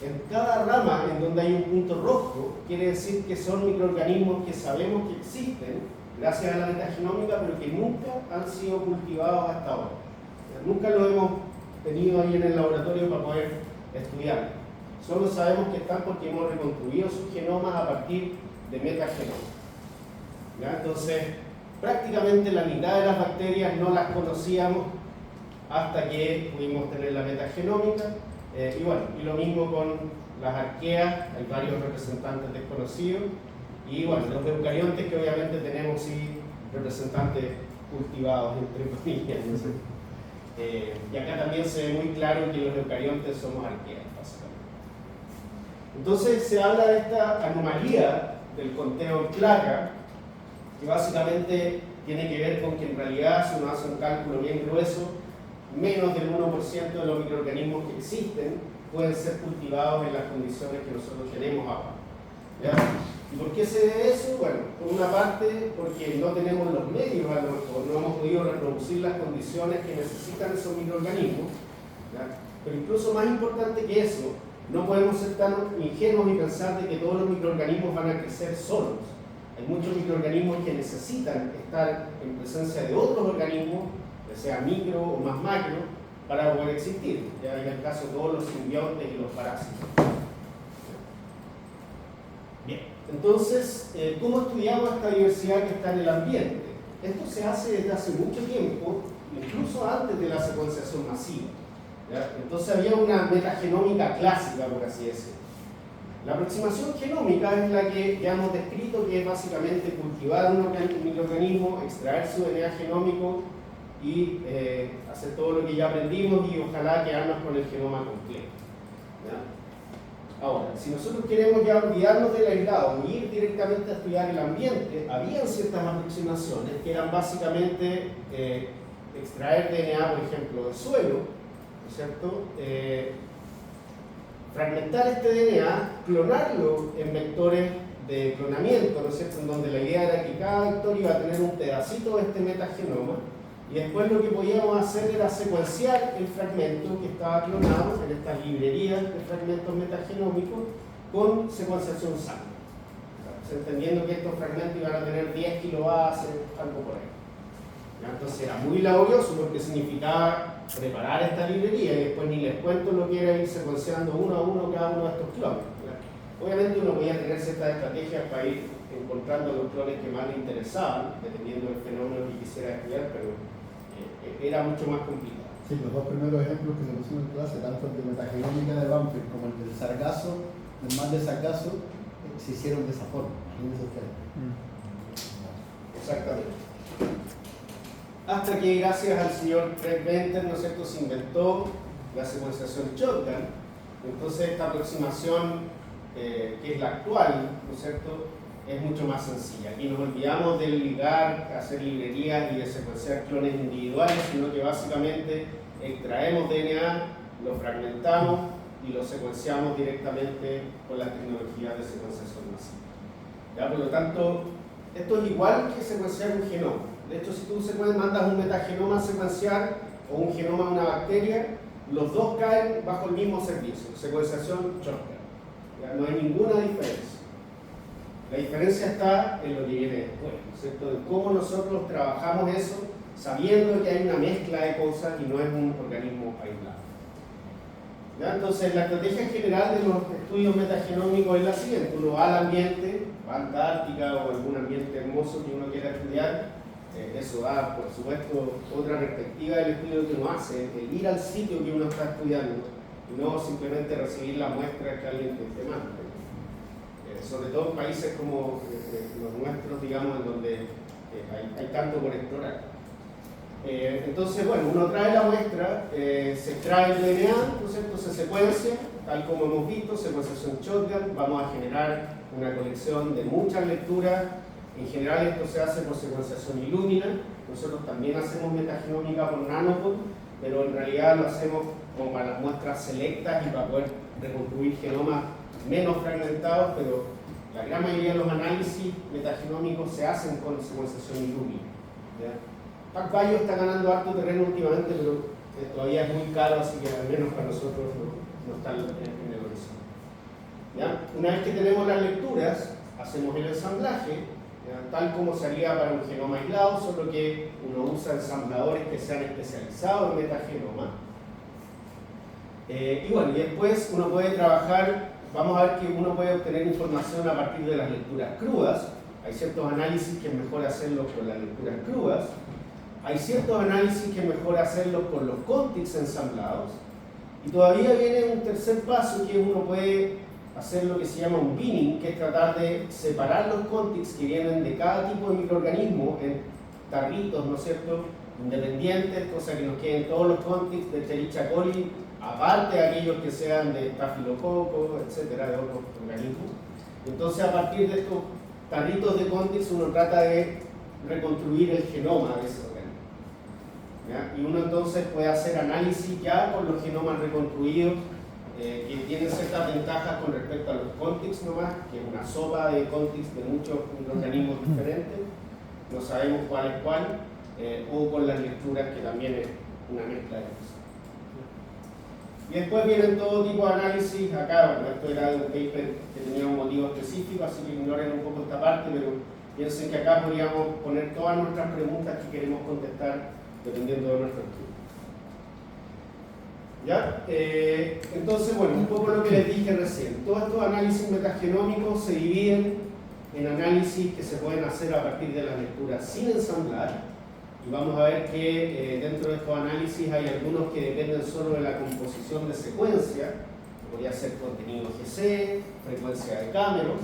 En cada rama en donde hay un punto rojo, quiere decir que son microorganismos que sabemos que existen gracias a la metagenómica, pero que nunca han sido cultivados hasta ahora. Nunca los hemos tenido ahí en el laboratorio para poder estudiar. Solo sabemos que están porque hemos reconstruido sus genomas a partir de metagenomas. Entonces, prácticamente la mitad de las bacterias no las conocíamos hasta que pudimos tener la metagenómica. Y bueno, y lo mismo con las arqueas, hay varios representantes desconocidos. Y bueno, los eucariontes, que obviamente tenemos sí representantes cultivados, entre comillas. ¿No sé? Y acá también se ve muy claro que los eucariontes somos arqueas, básicamente. Entonces se habla de esta anomalía del conteo en placa, que básicamente tiene que ver con que en realidad, si uno hace un cálculo bien grueso, menos del 1% de los microorganismos que existen pueden ser cultivados en las condiciones que nosotros tenemos ahora. ¿Ya? ¿Y por qué se debe eso? Bueno, por una parte porque no tenemos los medios, a lo mejor no hemos podido reproducir las condiciones que necesitan esos microorganismos, ¿ya? Pero incluso más importante que eso, no podemos ser tan ingenuos y pensar de que todos los microorganismos van a crecer solos. Hay muchos microorganismos que necesitan estar en presencia de otros organismos, ya sea micro o más macro, para poder existir. Ya en el caso de todos los simbiontes y los parásitos. Bien, entonces, ¿cómo estudiamos esta diversidad que está en el ambiente? Esto se hace desde hace mucho tiempo, incluso antes de la secuenciación masiva. ¿Ya? Entonces había una metagenómica clásica, por así decirlo. La aproximación genómica es la que ya hemos descrito, que es básicamente cultivar un microorganismo, extraer su DNA genómico y hacer todo lo que ya aprendimos y ojalá quedarnos con el genoma completo. ¿Ya? Ahora, si nosotros queremos ya olvidarnos del aislado y ir directamente a estudiar el ambiente, habían ciertas aproximaciones que eran básicamente extraer DNA, por ejemplo, del suelo, ¿no es cierto? Fragmentar este DNA, clonarlo en vectores de clonamiento, ¿no es cierto?, en donde la idea era que cada vector iba a tener un pedacito de este metagenoma, y después lo que podíamos hacer era secuenciar el fragmento que estaba clonado en estas librerías de fragmentos metagenómicos con secuenciación SAM. Entendiendo que estos fragmentos iban a tener 10 kilobases, algo por ahí. Entonces era muy laborioso porque significaba preparar esta librería y después ni les cuento lo que era ir secuenciando uno a uno cada uno de estos clones. Obviamente uno podía tener ciertas estrategias para ir encontrando los clones que más le interesaban, dependiendo del fenómeno que quisiera estudiar, pero era mucho más complicado. Sí, los dos primeros ejemplos que se pusieron en clase, tanto el de metagenómica de Banfield como el del sargazo, el mal de sargazo, se hicieron de esa forma. Exactamente. Hasta que gracias al señor Craig Venter, ¿no es cierto?, se inventó la secuenciación shotgun. Entonces esta aproximación, que es la actual, ¿no es cierto?, es mucho más sencilla. Aquí nos olvidamos de ligar, hacer librerías y de secuenciar clones individuales, sino que básicamente extraemos DNA, lo fragmentamos y lo secuenciamos directamente con las tecnologías de secuenciación masiva. ¿Ya? Por lo tanto, esto es igual que secuenciar un genoma. De hecho, si tú mandas un metagenoma a secuenciar o un genoma a una bacteria, los dos caen bajo el mismo servicio, secuenciación shotgun. No hay ninguna diferencia. La diferencia está en lo que viene después, ¿no es cierto? En cómo nosotros trabajamos eso, sabiendo que hay una mezcla de cosas y no es un organismo aislado. ¿Ya? Entonces, la estrategia general de los estudios metagenómicos es la siguiente: uno va al ambiente, va a Antártica o algún ambiente hermoso que uno quiera estudiar. Eso da, por supuesto, otra perspectiva del estudio que uno hace, el ir al sitio que uno está estudiando y no simplemente recibir la muestra que alguien te manda. Sobre todo en países como los nuestros, digamos, en donde hay tanto por explorar. Entonces, bueno, uno trae la muestra, se extrae el DNA, ¿no es cierto?, se secuencia, tal como hemos visto, secuenciación shotgun, vamos a generar una colección de muchas lecturas. En general esto se hace por secuenciación Illumina, nosotros también hacemos metagenómica por nanopod, pero en realidad lo hacemos como para las muestras selectas y para poder reconstruir genomas menos fragmentados, pero la gran mayoría de los análisis metagenómicos se hacen con secuenciación ilúmina. PacBio está ganando harto terreno últimamente, pero todavía es muy caro, así que al menos para nosotros no está en el horizonte. ¿Ya? Una vez que tenemos las lecturas, hacemos el ensamblaje, ¿ya? Tal como se haría para un genoma aislado, solo que uno usa ensambladores que sean especializados en metagenoma. Y bueno, y después uno puede trabajar, vamos a ver que uno puede obtener información a partir de las lecturas crudas. Hay ciertos análisis que es mejor hacerlos con las lecturas crudas. Hay ciertos análisis que es mejor hacerlos con los contigs ensamblados. Y todavía viene un tercer paso, que uno puede hacer lo que se llama un binning, que es tratar de separar los contigs que vienen de cada tipo de microorganismo en tarritos, ¿no es cierto?, independientes, cosa que nos queden todos los contigs de Escherichia coli, aparte de aquellos que sean de Staphylococcus, etcétera, de otros organismos. Entonces, a partir de estos tarritos de contigs, uno trata de reconstruir el genoma de ese organismo. ¿Ya? Y uno entonces puede hacer análisis ya con los genomas reconstruidos, que tienen ciertas ventajas con respecto a los contigs nomás, que es una sopa de contigs de muchos microorganismos diferentes, no sabemos cuál es cuál, o con las lecturas, que también es una mezcla de cosas. Y después vienen todo tipo de análisis. Acá, bueno, esto era de un paper que tenía un motivo específico, así que ignoren un poco esta parte, pero piensen que acá podríamos poner todas nuestras preguntas que queremos contestar dependiendo de nuestro estudio. ¿Ya? Entonces, bueno, un poco lo que les dije recién. Todos estos análisis metagenómicos se dividen en análisis que se pueden hacer a partir de las lecturas sin ensamblar. Y vamos a ver que dentro de estos análisis hay algunos que dependen solo de la composición de secuencia, que podría ser contenido GC, frecuencia de Cameron,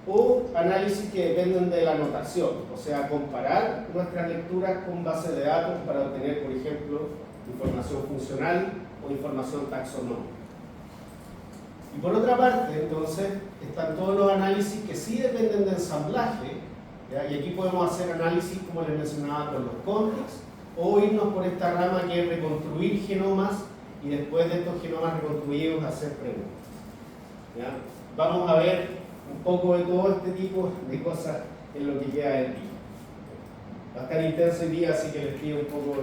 o análisis que dependen de la notación, o sea, comparar nuestras lecturas con bases de datos para obtener, por ejemplo, información funcional o información taxonómica. Y por otra parte, entonces, están todos los análisis que sí dependen de ensamblaje. ¿Ya? Y aquí podemos hacer análisis, como les mencionaba, con los contigs, o irnos por esta rama que es reconstruir genomas y después de estos genomas reconstruidos hacer preguntas. ¿Ya? Vamos a ver un poco de todo este tipo de cosas en lo que queda del día. Va a estar intenso el día, así que les pido un poco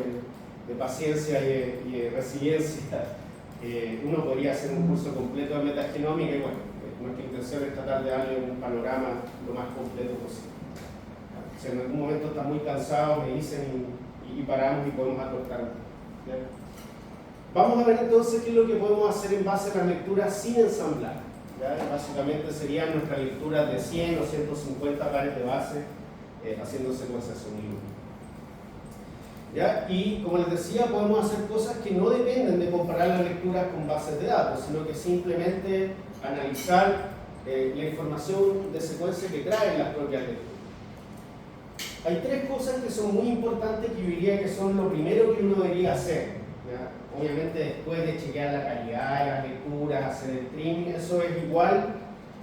de paciencia y de resiliencia. Uno podría hacer un curso completo de metagenómica y bueno, nuestra intención es tratar de darle un panorama lo más completo posible. Si en algún momento están muy cansados, me dicen y paramos y podemos acortar. ¿Ya? Vamos a ver entonces qué es lo que podemos hacer en base a las lecturas sin ensamblar. ¿Ya? Básicamente serían nuestras lecturas de 100 o 150 pares de base haciendo secuenciación ilúmina. ¿Ya? Y como les decía, podemos hacer cosas que no dependen de comparar las lecturas con bases de datos, sino que simplemente analizar la información de secuencia que traen las propias lecturas. Hay tres cosas que son muy importantes que yo diría que son lo primero que uno debería hacer. ¿Ya? Obviamente después de chequear la calidad de las lecturas, hacer el trimming, eso es igual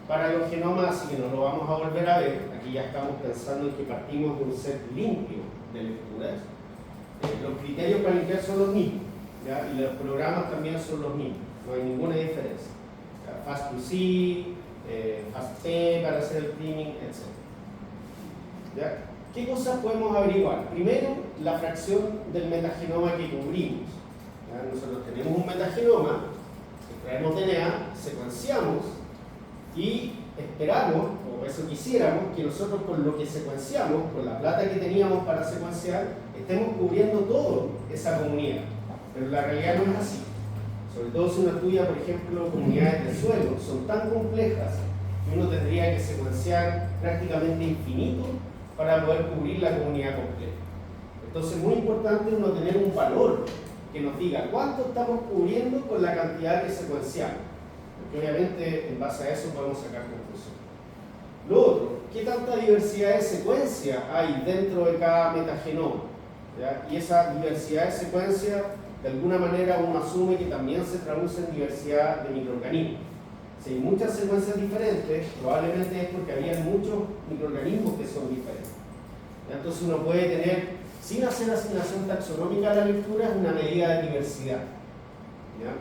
para los genomas, así que no lo vamos a volver a ver. Aquí ya estamos pensando en que partimos de un set limpio de lecturas. Los criterios para limpiar son los mismos, ¿ya? Y los programas también son los mismos, no hay ninguna diferencia. FastQC, FastP para hacer el trimming, etc. ¿Ya? ¿Qué cosas podemos averiguar? Primero, la fracción del metagenoma que cubrimos. ¿Ya? Nosotros tenemos un metagenoma, extraemos DNA, secuenciamos y esperamos, o eso quisiéramos, que nosotros con lo que secuenciamos, con la plata que teníamos para secuenciar, estemos cubriendo toda esa comunidad. Pero la realidad no es así. Sobre todo si uno estudia, por ejemplo, comunidades de suelo, son tan complejas que uno tendría que secuenciar prácticamente infinito para poder cubrir la comunidad completa. Entonces es muy importante uno tener un valor que nos diga cuánto estamos cubriendo con la cantidad que secuenciamos, porque obviamente en base a eso podemos sacar conclusiones. Lo otro, ¿qué tanta diversidad de secuencia hay dentro de cada metagenoma? ¿Ya? Y esa diversidad de secuencia, de alguna manera uno asume que también se traduce en diversidad de microorganismos. Si hay muchas secuencias diferentes, probablemente es porque había muchos microorganismos que son diferentes. ¿Ya? Entonces uno puede tener, sin hacer asignación taxonómica a la lectura, una medida de diversidad. ¿Ya?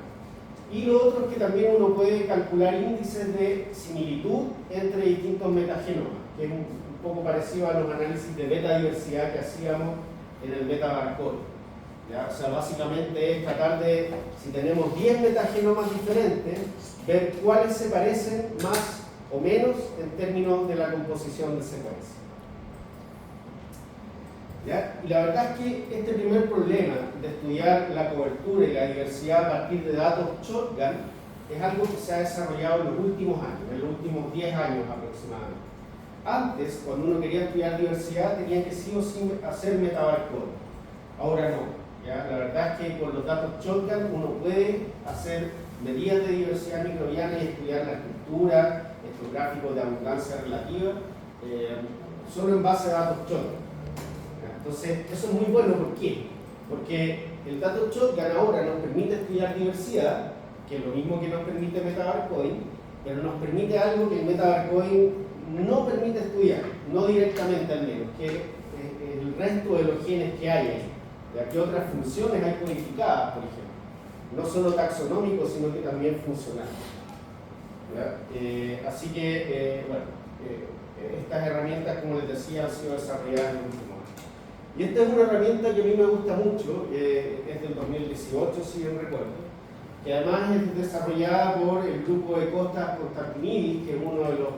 Y lo otro es que también uno puede calcular índices de similitud entre distintos metagenomas, que es un poco parecido a los análisis de metadiversidad que hacíamos en el MetaBarcode. O sea, básicamente es tratar de, si tenemos 10 metagenomas diferentes, ver cuáles se parecen más o menos en términos de la composición de secuencia. ¿Ya? Y la verdad es que este primer problema de estudiar la cobertura y la diversidad a partir de datos shotgun es algo que se ha desarrollado en los últimos años, en los últimos 10 años aproximadamente. Antes, cuando uno quería estudiar diversidad, tenía que sí o sí hacer MetaBarcode. Ahora no. ¿Ya? La verdad es que con los datos shotgun uno puede hacer medidas de diversidad microbiana y estudiar la estructura, estos gráficos de abundancia relativa, solo en base a datos shotgun. Entonces, eso es muy bueno. ¿Por qué? Porque el dato shotgun ahora nos permite estudiar diversidad, que es lo mismo que nos permite MetaBarcoding, pero nos permite algo que el MetaBarcoding no permite estudiar, no directamente al menos, que es el resto de los genes que hay ahí. ¿Ya? ¿Qué otras funciones hay codificadas, por ejemplo? No solo taxonómicos, sino que también funcionales. Así que, estas herramientas, como les decía, han sido desarrolladas en el último año. Y esta es una herramienta que a mí me gusta mucho, es del 2018, si bien recuerdo, que además es desarrollada por el grupo de Costas Constantinidis, que es uno de los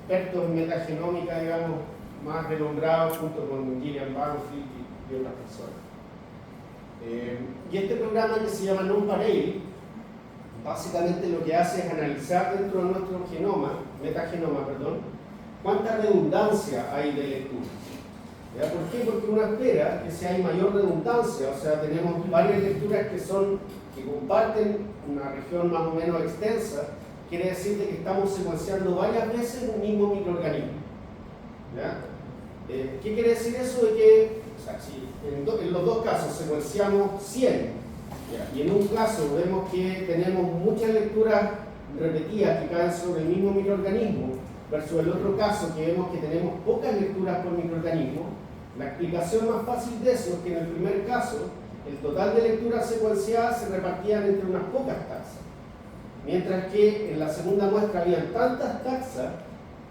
expertos en metagenómica, digamos, más renombrados, junto con Gillian Banfield y otras personas. Y este programa, que se llama NumParallel, básicamente lo que hace es analizar dentro de nuestro metagenoma, cuánta redundancia hay de lectura. ¿Ya? ¿Por qué? Porque uno espera que si hay mayor redundancia, o sea, tenemos varias lecturas que comparten una región más o menos extensa, quiere decir que estamos secuenciando varias veces un mismo microorganismo. ¿Ya? ¿Qué quiere decir eso? De que, o sea, si en los dos casos secuenciamos 100, ¿ya? Y en un caso vemos que tenemos muchas lecturas repetidas que caen sobre el mismo microorganismo, versus el otro caso que vemos que tenemos pocas lecturas por microorganismo, la explicación más fácil de eso es que en el primer caso el total de lecturas secuenciadas se repartían entre unas pocas taxas, mientras que en la segunda muestra habían tantas taxas,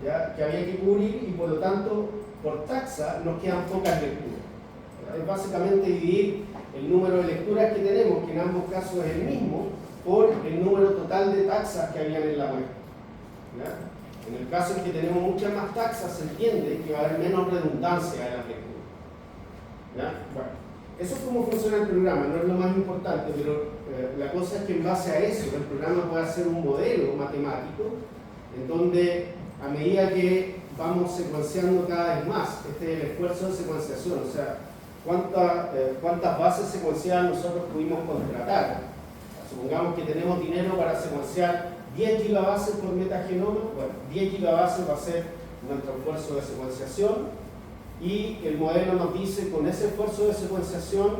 ¿ya?, que había que cubrir, y por lo tanto por taxa nos quedan pocas lecturas. Es básicamente dividir el número de lecturas que tenemos, que en ambos casos es el mismo, por el número total de taxas que habían en la muestra. ¿Ya? En el caso en que tenemos muchas más taxas, se entiende que va a haber menos redundancia en las lecturas. ¿Ya? Bueno, eso es cómo funciona el programa, no es lo más importante, pero la cosa es que en base a eso el programa puede hacer un modelo matemático en donde, a medida que vamos secuenciando cada vez más, este es el esfuerzo de secuenciación, o sea, cuántas bases secuenciadas nosotros pudimos contratar. Supongamos que tenemos dinero para secuenciar 10 gigabases por metagenoma. Bueno, 10 gigabases va a ser nuestro esfuerzo de secuenciación, y el modelo nos dice, con ese esfuerzo de secuenciación,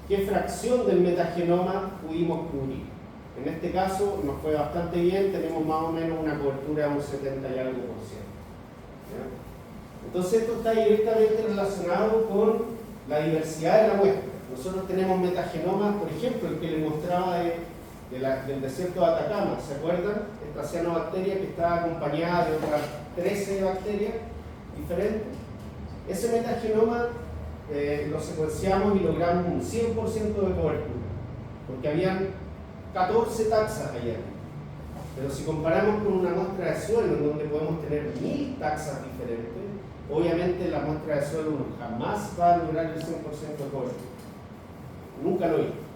qué fracción del metagenoma pudimos cubrir. En este caso nos fue bastante bien, tenemos más o menos una cobertura de un 70 y algo %. ¿Ya? Entonces esto está directamente relacionado con la diversidad de la muestra. Nosotros tenemos metagenomas, por ejemplo, el que les mostraba del desierto de Atacama, ¿se acuerdan? Esta cianobacteria que está acompañada de otras 13 bacterias diferentes. Ese metagenoma lo secuenciamos y logramos un 100% de cobertura, porque habían 14 taxas allá. Pero si comparamos con una muestra de suelo, en donde podemos tener 1000 taxas diferentes, obviamente la muestra de suelo jamás va a lograr el 100% de cobertura. Nunca lo hizo.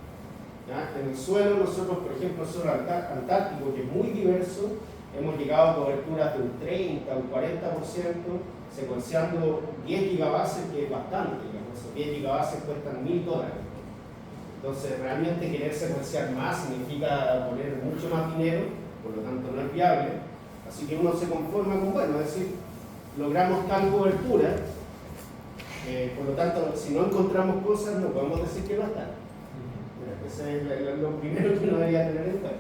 ¿Ya? En el suelo, nosotros, por ejemplo, el suelo antártico, que es muy diverso, hemos llegado a coberturas de un 30, un 40%, secuenciando 10 gigabases, que es bastante. Esos 10 gigabases cuestan $1000. Entonces, realmente querer secuenciar más significa poner mucho más dinero, por lo tanto no es viable. Así que uno se conforma con, bueno, es decir, logramos tal cobertura, por lo tanto, si no encontramos cosas, no podemos decir que no están. Ese es lo primero que uno debería tener en cuenta.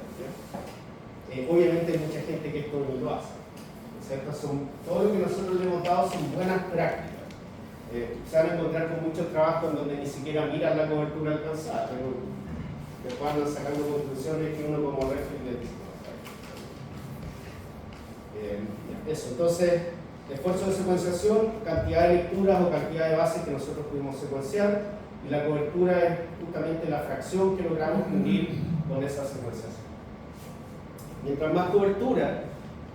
Obviamente hay mucha gente que esto no lo hace. Todo lo que nosotros le hemos dado son buenas prácticas. Se van a encontrar con muchos trabajos en donde ni siquiera miran la cobertura alcanzada, pero después andan sacando conclusiones que uno como régimen le dice. Eso, entonces, esfuerzo de secuenciación, cantidad de lecturas o cantidad de bases que nosotros pudimos secuenciar, y la cobertura es justamente la fracción que logramos cubrir con esa secuenciación. Mientras más cobertura,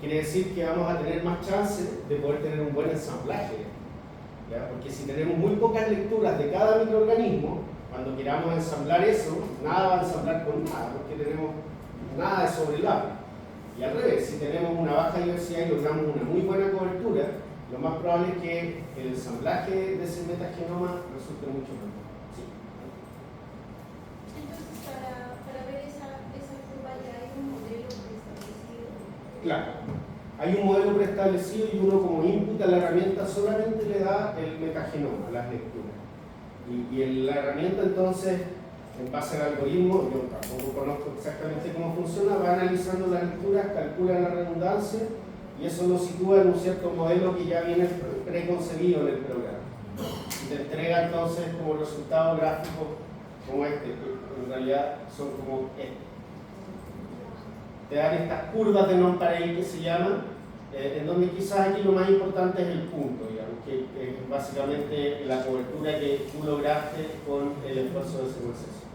quiere decir que vamos a tener más chance de poder tener un buen ensamblaje, ¿ya? Porque si tenemos muy pocas lecturas de cada microorganismo, cuando queramos ensamblar eso, nada va a ensamblar con nada, porque tenemos nada de sobrelap. Y al revés, si tenemos una baja diversidad y logramos una muy buena cobertura, lo más probable es que el ensamblaje de ese metagenoma resulte mucho mejor. Sí. Entonces, para ver esa curva ya hay un modelo preestablecido. Claro, hay un modelo preestablecido y uno como input a la herramienta solamente le da el metagenoma, las lecturas. Y la herramienta entonces, en base al algoritmo, yo tampoco conozco exactamente cómo funciona, va analizando las lecturas, calcula la redundancia y eso lo sitúa en un cierto modelo que ya viene preconcebido en el programa. Y te entrega entonces como resultado gráfico como este, que en realidad son como este. Te dan estas curvas de non-pareil que se llaman, en donde quizás aquí lo más importante es el punto, digamos, que es básicamente la cobertura que tú lograste con el esfuerzo de secuenciación.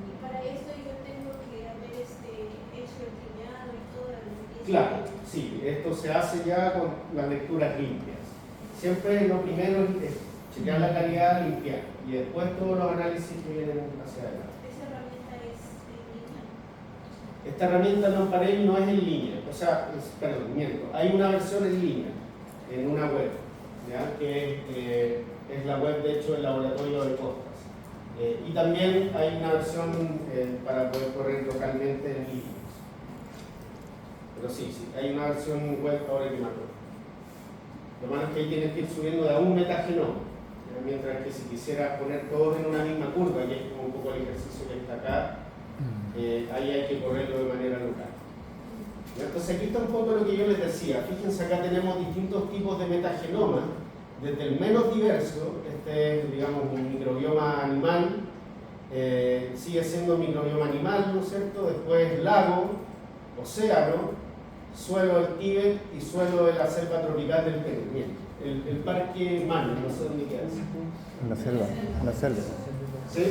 Y para esto yo tengo que haber hecho el lineado y todo el limpieza. Claro, sí, esto se hace ya con las lecturas limpias. Siempre lo primero es chequear la calidad, limpiar, y después todos los análisis que vienen hacia adelante. ¿Esa herramienta es en línea? Esta herramienta non-pareil no es en línea, o sea, perdón, miento, hay una versión en línea, en una web, ¿ya? Que es la web de hecho del laboratorio de Costas. Y también hay una versión para poder correr localmente en línea. Pero sí, hay una versión web ahora que me acuerdo. Lo malo es que ahí tienes que ir subiendo de a un metagenoma, ¿ya? Mientras que si quisieras poner todos en una misma curva, que es como un poco el ejercicio que está acá, ahí hay que correrlo de manera local. Entonces aquí está un poco lo que yo les decía. Fíjense, acá tenemos distintos tipos de metagenomas, desde el menos diverso, este es, digamos, un microbioma animal, sigue siendo un microbioma animal, ¿no es cierto? Después lago, océano, suelo del Tíbet y suelo de la selva tropical del Perú. Bien, el parque Manu, no sé dónde queda eso. En la selva, en la selva. ¿Sí?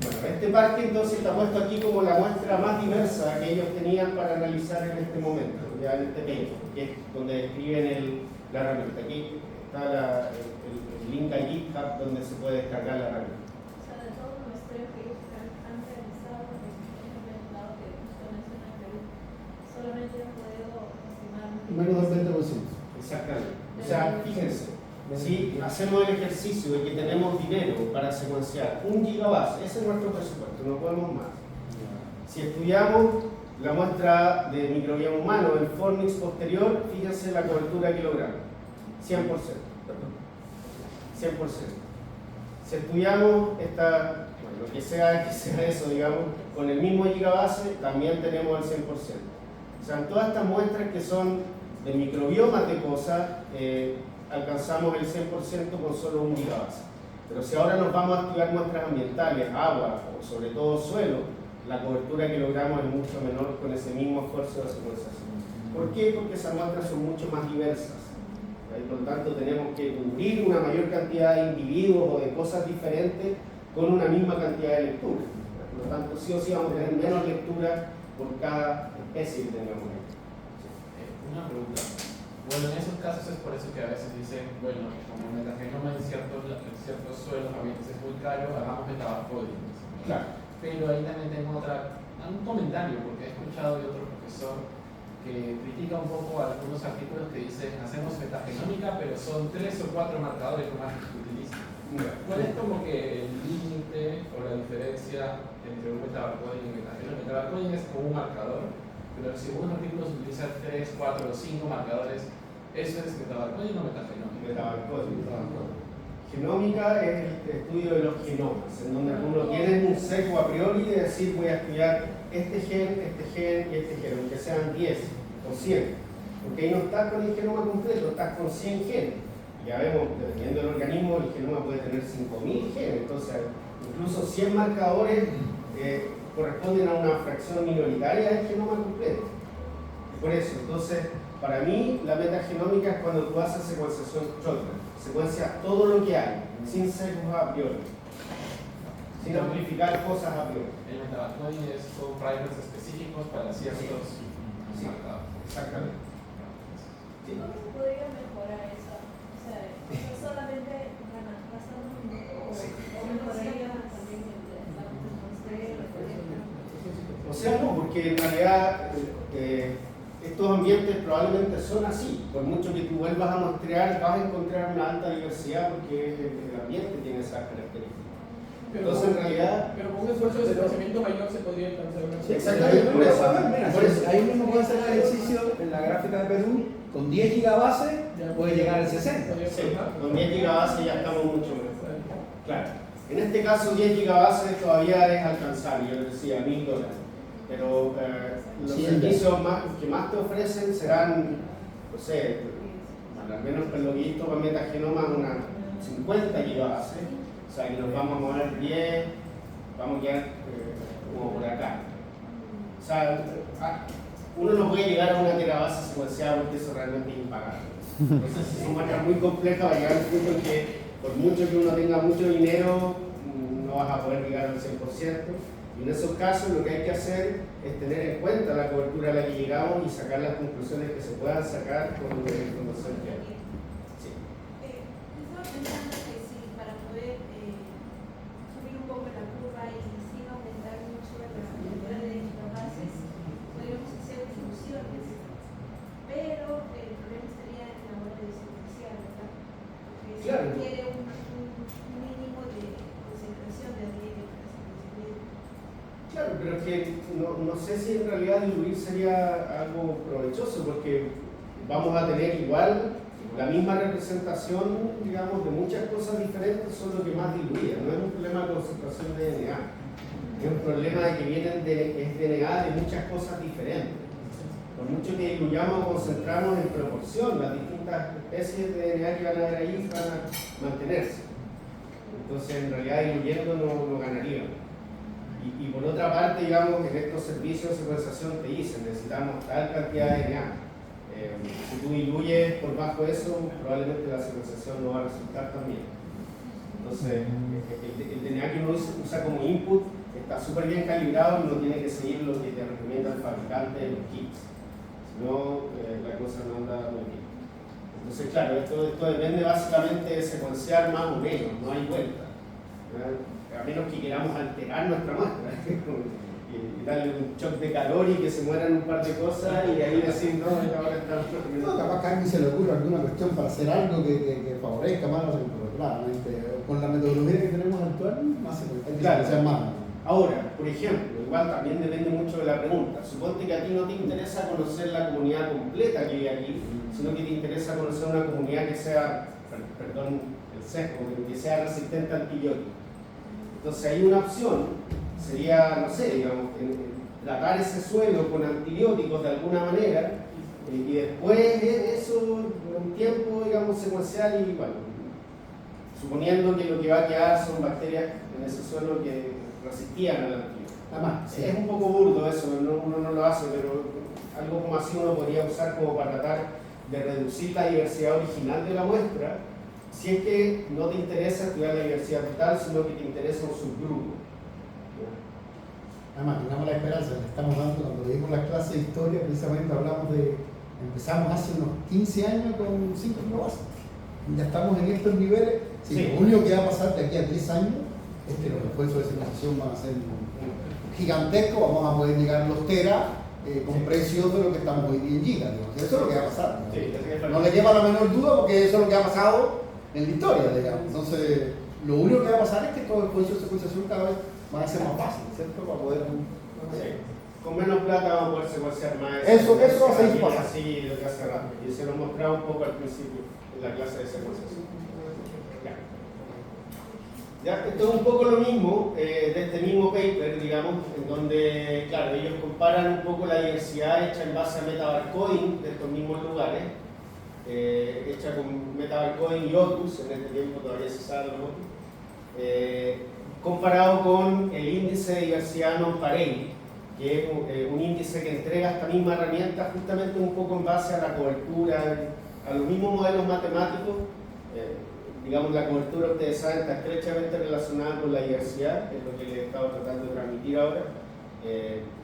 Bueno, este parque entonces está puesto aquí como la muestra más diversa que ellos tenían para analizar en este momento, ya en este paper, que es donde describen la herramienta. Aquí está el link a GitHub donde se puede descargar la herramienta. O sea, de todos los muestreos que ellos han realizado, por ejemplo, me han dado que justo menciona Perú, solamente han podido estimar Menos del 20%. Exactamente. O sea, fíjense. Si hacemos el ejercicio de que tenemos dinero para secuenciar 1 gigabase, ese es nuestro presupuesto, no podemos más. Si estudiamos la muestra de microbioma humano, el Fornix posterior, fíjense la cobertura que logramos, 100%. Perdón. 100%. Si estudiamos lo que sea eso, digamos, con el mismo gigabase, también tenemos el 100%. O sea, en todas estas muestras que son de microbiomas de cosas, alcanzamos el 100% con solo 1 gigabase. Pero si ahora nos vamos a estudiar muestras ambientales, agua o sobre todo suelo, la cobertura que logramos es mucho menor con ese mismo esfuerzo de secuenciación. ¿Por qué? Porque esas muestras son mucho más diversas. Y por lo tanto tenemos que cubrir una mayor cantidad de individuos o de cosas diferentes con una misma cantidad de lecturas. Por lo tanto, sí o sí vamos a tener menos lecturas por cada especie que tengamos. Una pregunta. Bueno, en esos casos es por eso que a veces dicen, bueno, como el metagenoma en ciertos suelos ambientes es muy caro, hagamos metabarcoding. Claro. Pero ahí también tengo un comentario, porque he escuchado de otro profesor que critica un poco algunos artículos que dicen, hacemos metagenómica, pero son 3 o 4 marcadores nomás que se utilizan. ¿Cuál es como que el límite o la diferencia entre un metabarcoding y un metagenoma? Metabarcoding es como un marcador, pero si algunos artículos utilizan 3, 4 o 5 marcadores, ¿eso es metabarcoding o metagenómica? Metabarcoding. Genómica es el estudio de los genomas, en donde uno tiene un sesgo a priori de decir voy a estudiar este gen y este gen, aunque sean 10 o 100. Porque ahí no estás con el genoma completo, estás con 100 genes. Ya vemos, dependiendo del organismo, el genoma puede tener 5000 genes, entonces incluso 100 marcadores corresponden a una fracción minoritaria del genoma completo. Por eso, entonces, para mí, la metagenómica es cuando tú haces secuenciación shotgun, secuencias todo lo que hay, sin sesgos a priori, sin amplificar cosas a priori. El metabarcode son primers específicos para ciertos marcados. Exactamente. Sí. ¿Cómo se podría mejorar eso? O sea, no solamente reemplazando un grupo, o mejoraría también la muestra, por ejemplo. O sea, no, porque en realidad estos ambientes probablemente son así. Por mucho que tú vuelvas a muestrear, vas a encontrar una alta diversidad porque el ambiente tiene esas características. Entonces, en realidad... Pero con un esfuerzo de desplazamiento mayor se podría alcanzar una... Sí, exactamente, por eso. Por eso. Ahí mismo puede hacer el ejercicio en la gráfica de Perú, con 10 gigabase puede llegar al 60. Sí, con 10 gigabases ya estamos mucho mejor. Claro. En este caso 10 gigabases todavía es alcanzable, yo les decía, $1.000. Pero los servicios que más te ofrecen serán, no sé, al menos con lo que he visto con metagenoma, unas 50 gigabases. O sea, que nos vamos a mover 10, vamos a quedar como por acá. O sea, uno no puede llegar a una terabase secuenciada porque eso realmente es impagable. Entonces, es una máquina muy compleja para llegar a un punto en que, por mucho que uno tenga mucho dinero, no vas a poder llegar al 100%. Y en esos casos, lo que hay que hacer es tener en cuenta la cobertura a la que llegamos y sacar las conclusiones que se puedan sacar con la información que hay. Sí. Estaba pensando que si para poder subir un poco la curva y sin aumentar mucho la cantidad de gigabases, podríamos hacer difusiones, pero el problema estaría en la hora de secuenciar, ¿verdad? Porque se Claro. requiere un mínimo de concentración de ADN para secuenciamiento. Claro, pero es que no sé si en realidad diluir sería algo provechoso, porque vamos a tener igual la misma representación, digamos, de muchas cosas diferentes, solo que más diluidas. No es un problema de concentración de DNA, es un problema de que es DNA de muchas cosas diferentes. Por mucho que diluyamos o concentramos en proporción, las distintas especies de DNA que van a haber ahí van a mantenerse. Entonces, en realidad, diluyendo no ganaríamos. Y por otra parte, digamos, en estos servicios de secuenciación te dicen, necesitamos tal cantidad de DNA. Si tú diluyes por bajo eso, probablemente la secuenciación no va a resultar tan bien. Entonces, el DNA que uno usa como input está súper bien calibrado y no tiene que seguir lo que te recomienda el fabricante de los kits. Si no, la cosa no anda muy bien. Entonces, claro, esto depende básicamente de secuenciar más o menos, no hay vuelta. A menos que queramos alterar nuestra muestra y darle un shock de calor y que se mueran un par de cosas y ahí decir, no, ahora estamos... No, capaz que a alguien se le ocurra alguna cuestión para hacer algo que favorezca más la seguridad. Claramente, con la metodología que tenemos actual, más se puede Claro. más. Ahora, por ejemplo, igual también depende mucho de la pregunta. Suponte que a ti no te interesa conocer la comunidad completa que hay aquí, sino que te interesa conocer una comunidad que sea, perdón el sesgo, que sea resistente a antibióticos. Entonces hay una opción, sería, no sé, digamos, tratar ese suelo con antibióticos de alguna manera y después eso, un tiempo, digamos, secuenciar y, bueno, suponiendo que lo que va a quedar son bacterias en ese suelo que resistían al antibiótico. Además, Es un poco burdo eso, uno no lo hace, pero algo como así uno podría usar como para tratar de reducir la diversidad original de la muestra, si es que no te interesa estudiar la diversidad total, sino que te interesa un subgrupo. Además, tengamos la esperanza que estamos dando cuando dimos las clases de historia, precisamente empezamos hace unos 15 años con 5 gigabases. Ya estamos en estos niveles. Sí. Lo único que va a pasar de aquí a 10 años es que los esfuerzos de secuenciación van a ser gigantescos, vamos a poder llegar a los teras con precios de lo que estamos hoy día en gigas. Eso es lo que va a pasar. Sí, no le quepa la menor duda porque eso es lo que ha pasado en la historia, digamos. Entonces, lo único que va a pasar es que todos los esfuerzos de secuenciación cada vez van a ser más fáciles, ¿cierto? Para poder... Sí. Con menos plata vamos a poder secuenciar más. Eso va a seguir pasando. Así lo que hace rato. Y se lo mostraba un poco al principio en la clase de secuenciación. Ya, esto es un poco lo mismo de este mismo paper, digamos, en donde, claro, ellos comparan un poco la diversidad hecha en base a metabarcoding de estos mismos lugares, hecha con metabarcoding y Otus, en este tiempo todavía se sabe los Otus, comparado con el índice de diversidad non-pareil, que es un índice que entrega esta misma herramienta justamente un poco en base a la cobertura, a los mismos modelos matemáticos. Digamos, la cobertura, ustedes saben, está estrechamente relacionada con la diversidad, que es lo que les he estado tratando de transmitir ahora,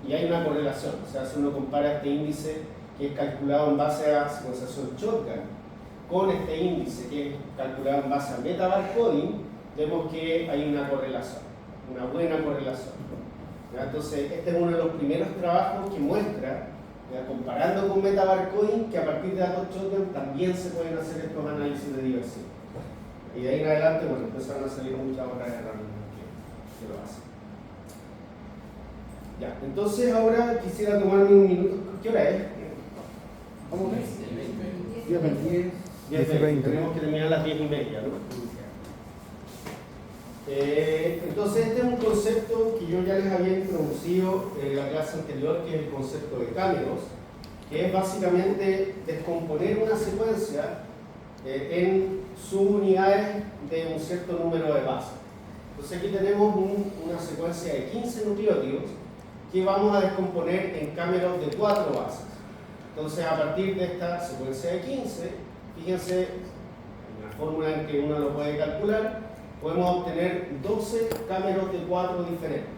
y hay una correlación. O sea, si uno compara este índice que es calculado en base a secuenciación shotgun con este índice que es calculado en base a metabarcoding, vemos que hay una correlación, una buena correlación. ¿Ya? Entonces, este es uno de los primeros trabajos que muestra, ¿ya?, comparando con metabarcoding, que a partir de datos shotgun también se pueden hacer estos análisis de diversidad. Y de ahí en adelante, bueno, empezaron a salir muchas otras herramientas que lo hacen. Ya, entonces ahora quisiera tomarme un minuto. ¿Qué hora es? Vamos a ver. 10:20. Tenemos que terminar a las 10:30, ¿no? Entonces este es un concepto que yo ya les había introducido en la clase anterior, que es el concepto de cámeros, que es básicamente descomponer una secuencia en subunidades de un cierto número de bases. Entonces aquí tenemos una secuencia de 15 nucleótidos que vamos a descomponer en cámeros de 4 bases. Entonces, a partir de esta secuencia de 15, fíjense, en la fórmula en que uno lo puede calcular, podemos obtener 12 cámeros de 4 diferentes,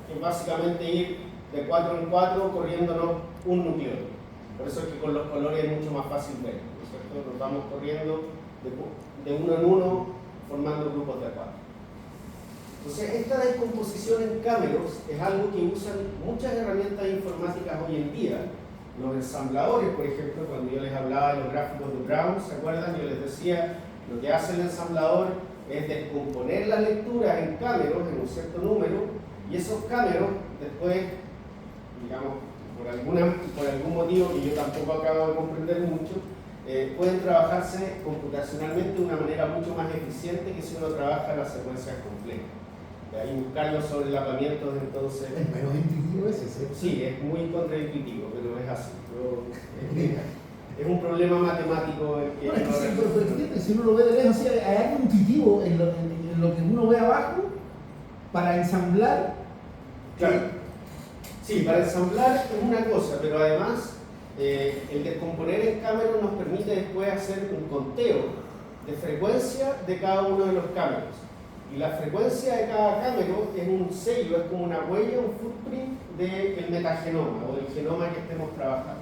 que es básicamente ir de 4 en 4 corriéndonos un nucleótido. Por eso es que con los colores es mucho más fácil ver, ¿no es cierto? Nos vamos corriendo de uno en uno, formando grupos de 4. Entonces, esta descomposición en cámeros es algo que usan muchas herramientas informáticas hoy en día. Los ensambladores, por ejemplo, cuando yo les hablaba de los gráficos de Brown, ¿se acuerdan? Yo les decía, lo que hace el ensamblador es descomponer las lecturas en cámeros, en un cierto número, y esos cámeros después, digamos, por algún motivo que yo tampoco acabo de comprender mucho, pueden trabajarse computacionalmente de una manera mucho más eficiente que si uno trabaja las secuencias complejas. De ahí buscar los sobrelapamientos, entonces... Es menos intuitivo ese, ¿sí? Sí, es muy contraintuitivo, pero es así. Es un problema matemático el que... Bueno, si uno lo ve de lejos, hay algo intuitivo en lo que uno ve abajo para ensamblar. Claro. Sí, para ensamblar es una cosa, pero además el descomponer en cámeros nos permite después hacer un conteo de frecuencia de cada uno de los cámeros. Y la frecuencia de cada cámero es un sello, es como una huella, un footprint del metagenoma o del genoma que estemos trabajando.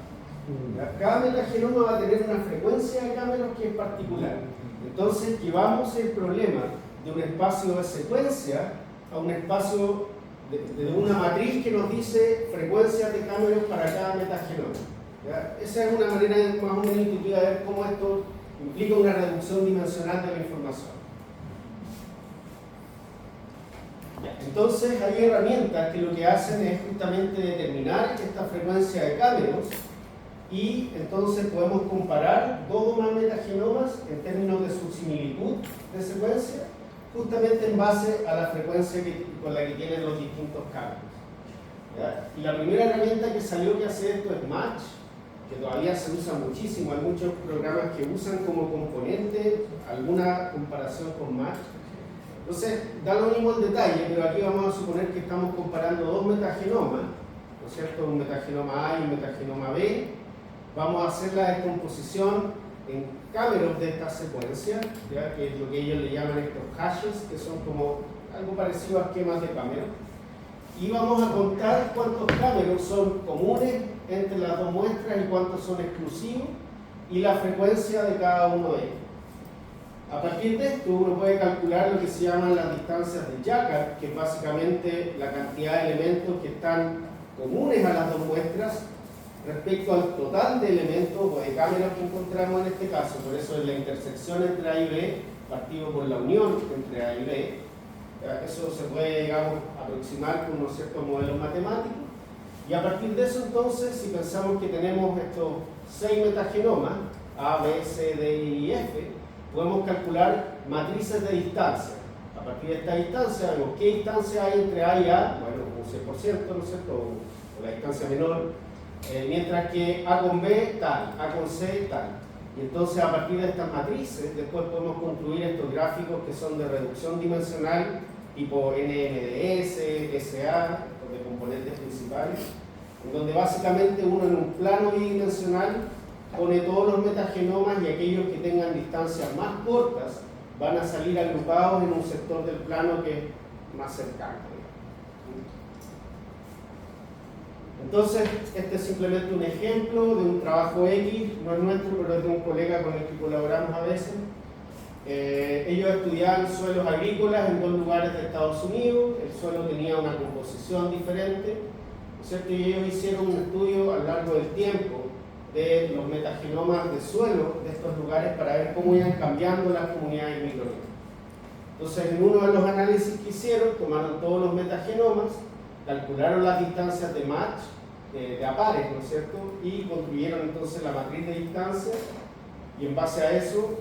Cada metagenoma va a tener una frecuencia de cámeros que es particular. Entonces llevamos el problema de un espacio de secuencia a un espacio de una matriz que nos dice frecuencias de cámeros para cada metagenoma. ¿Ya? Esa es una manera más o menos intuitiva de ver cómo esto implica una reducción dimensional de la información. Entonces hay herramientas que lo que hacen es justamente determinar esta frecuencia de cámeros y entonces podemos comparar dos o más metagenomas en términos de su similitud de secuencia justamente en base a la frecuencia con la que tienen los distintos cámeros. ¿Ya? Y la primera herramienta que salió que hace esto es Match, que todavía se usa muchísimo, hay muchos programas que usan como componente alguna comparación con Match. Entonces, da lo mismo el detalle, pero aquí vamos a suponer que estamos comparando dos metagenomas, ¿no es cierto? Un metagenoma A y un metagenoma B. Vamos a hacer la descomposición en cámeros de esta secuencia, ¿ya? Que es lo que ellos le llaman estos hashes, que son como algo parecido a esquemas de cámeros. Y vamos a contar cuántos cámeros son comunes entre las dos muestras y cuántos son exclusivos, y la frecuencia de cada uno de ellos. A partir de esto uno puede calcular lo que se llaman las distancias de Jaccard, que es básicamente la cantidad de elementos que están comunes a las dos muestras respecto al total de elementos o de cámeras que encontramos en este caso. Por eso es la intersección entre A y B partido por la unión entre A y B. Eso se puede, digamos, aproximar con unos ciertos modelos matemáticos. Y a partir de eso entonces, si pensamos que tenemos estos 6 metagenomas, A, B, C, D y F, podemos calcular matrices de distancia. A partir de esta distancia, vemos qué distancia hay entre A y A, bueno, un 100%, ¿no es cierto? O la distancia menor, mientras que A con B, tal, A con C, tal. Y entonces, a partir de estas matrices, después podemos construir estos gráficos que son de reducción dimensional tipo NMDS, SA, de componentes principales, en donde básicamente uno en un plano bidimensional pone todos los metagenomas y aquellos que tengan distancias más cortas van a salir agrupados en un sector del plano que es más cercano. Entonces, este es simplemente un ejemplo de un trabajo X, no es nuestro, pero es de un colega con el que colaboramos a veces. Ellos estudiaban suelos agrícolas en 2 lugares de Estados Unidos, el suelo tenía una composición diferente, ¿no es cierto? Y ellos hicieron un estudio a lo largo del tiempo de los metagenomas de suelo de estos lugares para ver cómo iban cambiando las comunidades microbianas. Entonces, en uno de los análisis que hicieron, tomaron todos los metagenomas, calcularon las distancias de match, de apares, ¿no es cierto? Y construyeron entonces la matriz de distancias y en base a eso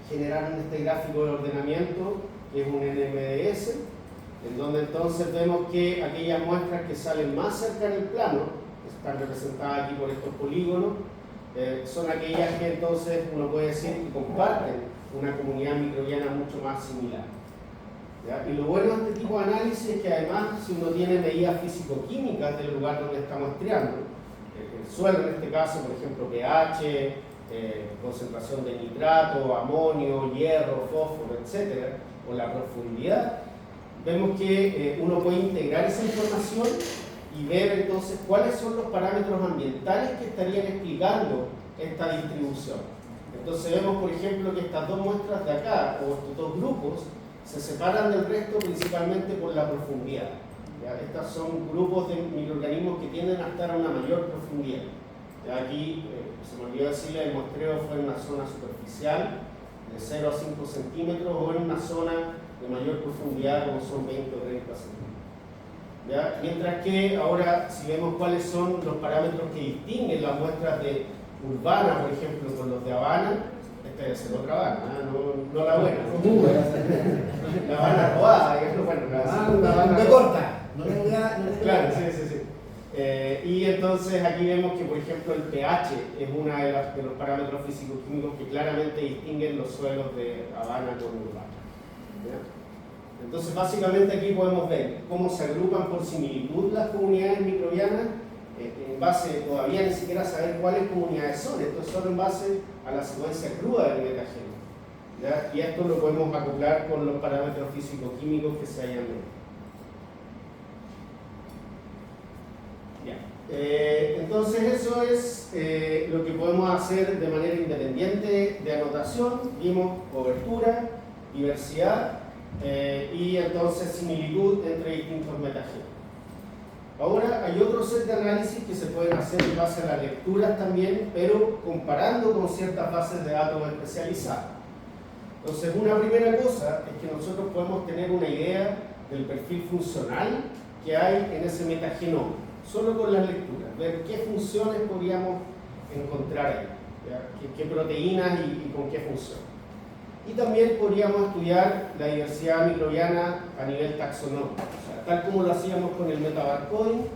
generaron este gráfico de ordenamiento que es un NMDS, en donde entonces vemos que aquellas muestras que salen más cerca del plano, que están representadas aquí por estos polígonos, son aquellas que entonces uno puede decir que comparten una comunidad microbiana mucho más similar. ¿Ya? Y lo bueno de este tipo de análisis es que además, si uno tiene medidas físico-químicas del lugar donde está muestreando, el suelo en este caso, por ejemplo, pH, concentración de nitrato, amonio, hierro, fósforo, etc., o la profundidad, vemos que uno puede integrar esa información y ver entonces cuáles son los parámetros ambientales que estarían explicando esta distribución. Entonces vemos, por ejemplo, que estas 2 muestras de acá, o estos 2 grupos, se separan del resto principalmente por la profundidad. ¿Ya? Estos son grupos de microorganismos que tienden a estar a una mayor profundidad. ¿Ya? Aquí, se me olvidó decirle, el muestreo fue en una zona superficial de 0 a 5 centímetros o en una zona de mayor profundidad como son 20 o 30 centímetros. ¿Ya? Mientras que ahora, si vemos cuáles son los parámetros que distinguen las muestras de urbana, por ejemplo, con los de Habana, esta debe ser otra Habana, no la buena, la Habana robada, digamos, bueno, la segunda Habana corta. Claro, sí. Y entonces aquí vemos que, por ejemplo, el pH es uno de los parámetros físico-químicos que claramente distinguen los suelos de Habana con urbana. ¿Ya? Entonces, básicamente aquí podemos ver cómo se agrupan por similitud las comunidades microbianas en base todavía ni siquiera a saber cuáles comunidades son. Esto es solo en base a la secuencia cruda del metagenoma. ¿Ya? Y esto lo podemos acoplar con los parámetros físico-químicos que se hayan medido. Entonces eso es lo que podemos hacer de manera independiente de anotación. Vimos cobertura, diversidad y entonces similitud entre distintos metagenomas. Ahora hay otro set de análisis que se pueden hacer en base a las lecturas también, pero comparando con ciertas bases de datos especializadas. Entonces una primera cosa es que nosotros podemos tener una idea del perfil funcional que hay en ese metagenoma, solo con las lecturas, ver qué funciones podríamos encontrar ahí, qué proteínas y con qué función. Y también podríamos estudiar la diversidad microbiana a nivel taxonómico, o sea, tal como lo hacíamos con el metabarcoding,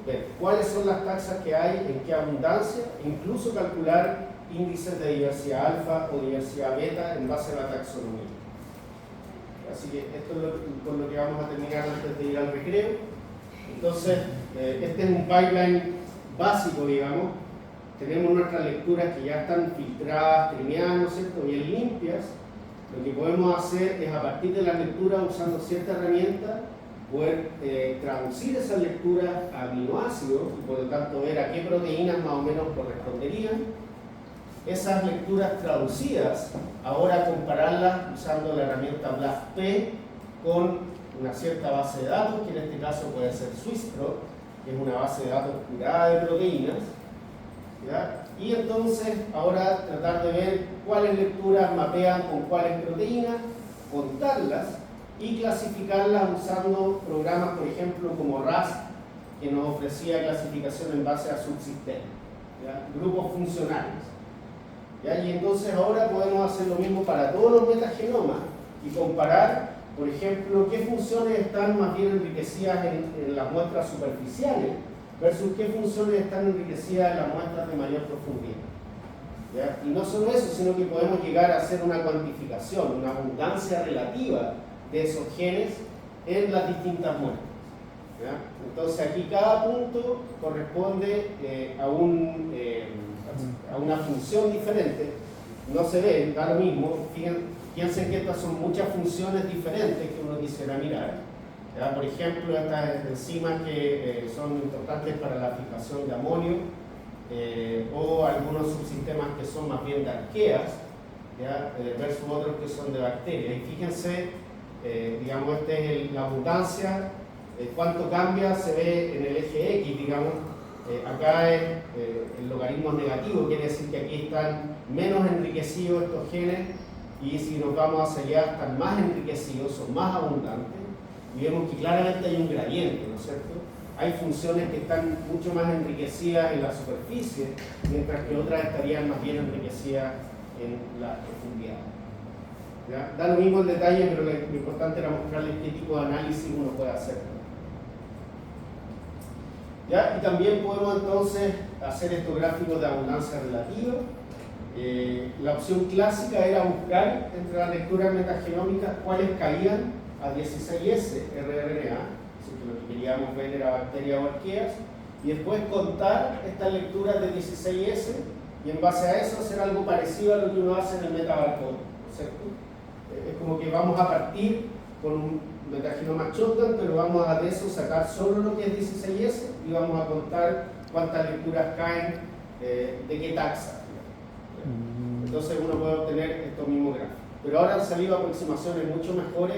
ver cuáles son las taxas que hay, en qué abundancia, e incluso calcular índices de diversidad alfa o diversidad beta en base a la taxonomía. Así que esto es con lo que vamos a terminar antes de ir al recreo. Entonces, este es un pipeline básico, digamos. Tenemos nuestras lecturas que ya están filtradas, streameadas, ¿no es cierto?, bien limpias. Lo que podemos hacer es, a partir de las lecturas, usando cierta herramienta, poder traducir esas lecturas a aminoácidos y por lo tanto ver a qué proteínas más o menos corresponderían. Esas lecturas traducidas, ahora compararlas usando la herramienta BLASTP con una cierta base de datos, que en este caso puede ser SwissProt, que es una base de datos curada de proteínas. ¿Ya? Y entonces ahora tratar de ver cuáles lecturas mapean con cuáles proteínas, contarlas y clasificarlas usando programas, por ejemplo, como RAST, que nos ofrecía clasificación en base a subsistemas, ¿ya? Grupos funcionales. ¿Ya? Y entonces ahora podemos hacer lo mismo para todos los metagenomas y comparar, por ejemplo, qué funciones están más bien enriquecidas en las muestras superficiales versus qué funciones están enriquecidas en las muestras de mayor profundidad. ¿Ya? Y no solo eso, sino que podemos llegar a hacer una cuantificación, una abundancia relativa de esos genes en las distintas muestras. ¿Ya? Entonces aquí cada punto corresponde a una función diferente. No se ve, da lo mismo. Piensen que estas son muchas funciones diferentes que uno quisiera mirar. ¿Ya? Por ejemplo, estas enzimas que son importantes para la fijación de amonio, o algunos subsistemas que son más bien de arqueas, ¿ya? Versus otros que son de bacterias. Y fíjense, digamos, esta es la abundancia, cuánto cambia, se ve en el eje X, digamos. Acá es el logaritmo negativo, quiere decir que aquí están menos enriquecidos estos genes, y si nos vamos hacia allá están más enriquecidos, son más abundantes, y vemos que claramente hay un gradiente, ¿no es cierto? Hay funciones que están mucho más enriquecidas en la superficie, mientras que otras estarían más bien enriquecidas en la profundidad. ¿Ya? Da lo mismo el detalle, pero lo importante era mostrarles qué tipo de análisis uno puede hacer. ¿Ya? Y también podemos entonces hacer estos gráficos de abundancia relativa. La opción clásica era buscar entre las lecturas metagenómicas cuáles caían a 16S rRNA, así que lo que queríamos ver era bacterias o arqueas, y después contar estas lecturas de 16S y en base a eso hacer algo parecido a lo que uno hace en el metabarcode, ¿cierto? Es como que vamos a partir con un metagenoma shotgun, pero vamos a de eso sacar solo lo que es 16S y vamos a contar cuántas lecturas caen de qué taxa. Entonces uno puede obtener estos mismos gráficos. Pero ahora han salido aproximaciones mucho mejores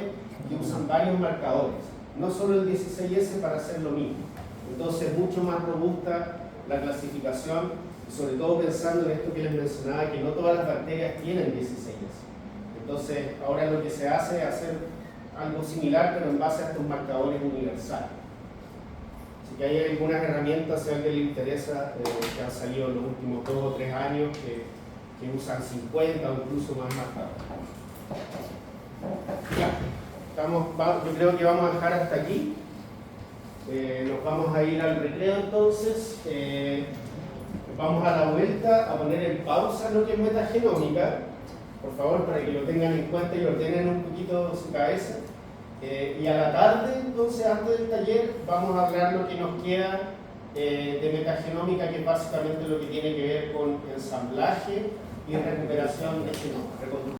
que usan varios marcadores, no solo el 16S para hacer lo mismo. Entonces es mucho más robusta la clasificación, sobre todo pensando en esto que les mencionaba, que no todas las bacterias tienen 16S. Entonces ahora lo que se hace es hacer algo similar, pero en base a estos marcadores universales. Así que hay algunas herramientas, si a alguien le interesa, que han salido en los últimos 2 o 3 años, que usan 50 o incluso más marcadores. Ya, yo creo que vamos a dejar hasta aquí. Nos vamos a ir al recreo entonces. Vamos a la vuelta a poner en pausa lo que es metagenómica, por favor, para que lo tengan en cuenta y lo ordenen un poquito su cabeza. Y a la tarde, entonces, antes del taller, vamos a hablar lo que nos queda de metagenómica, que es básicamente lo que tiene que ver con ensamblaje y recuperación de genoma.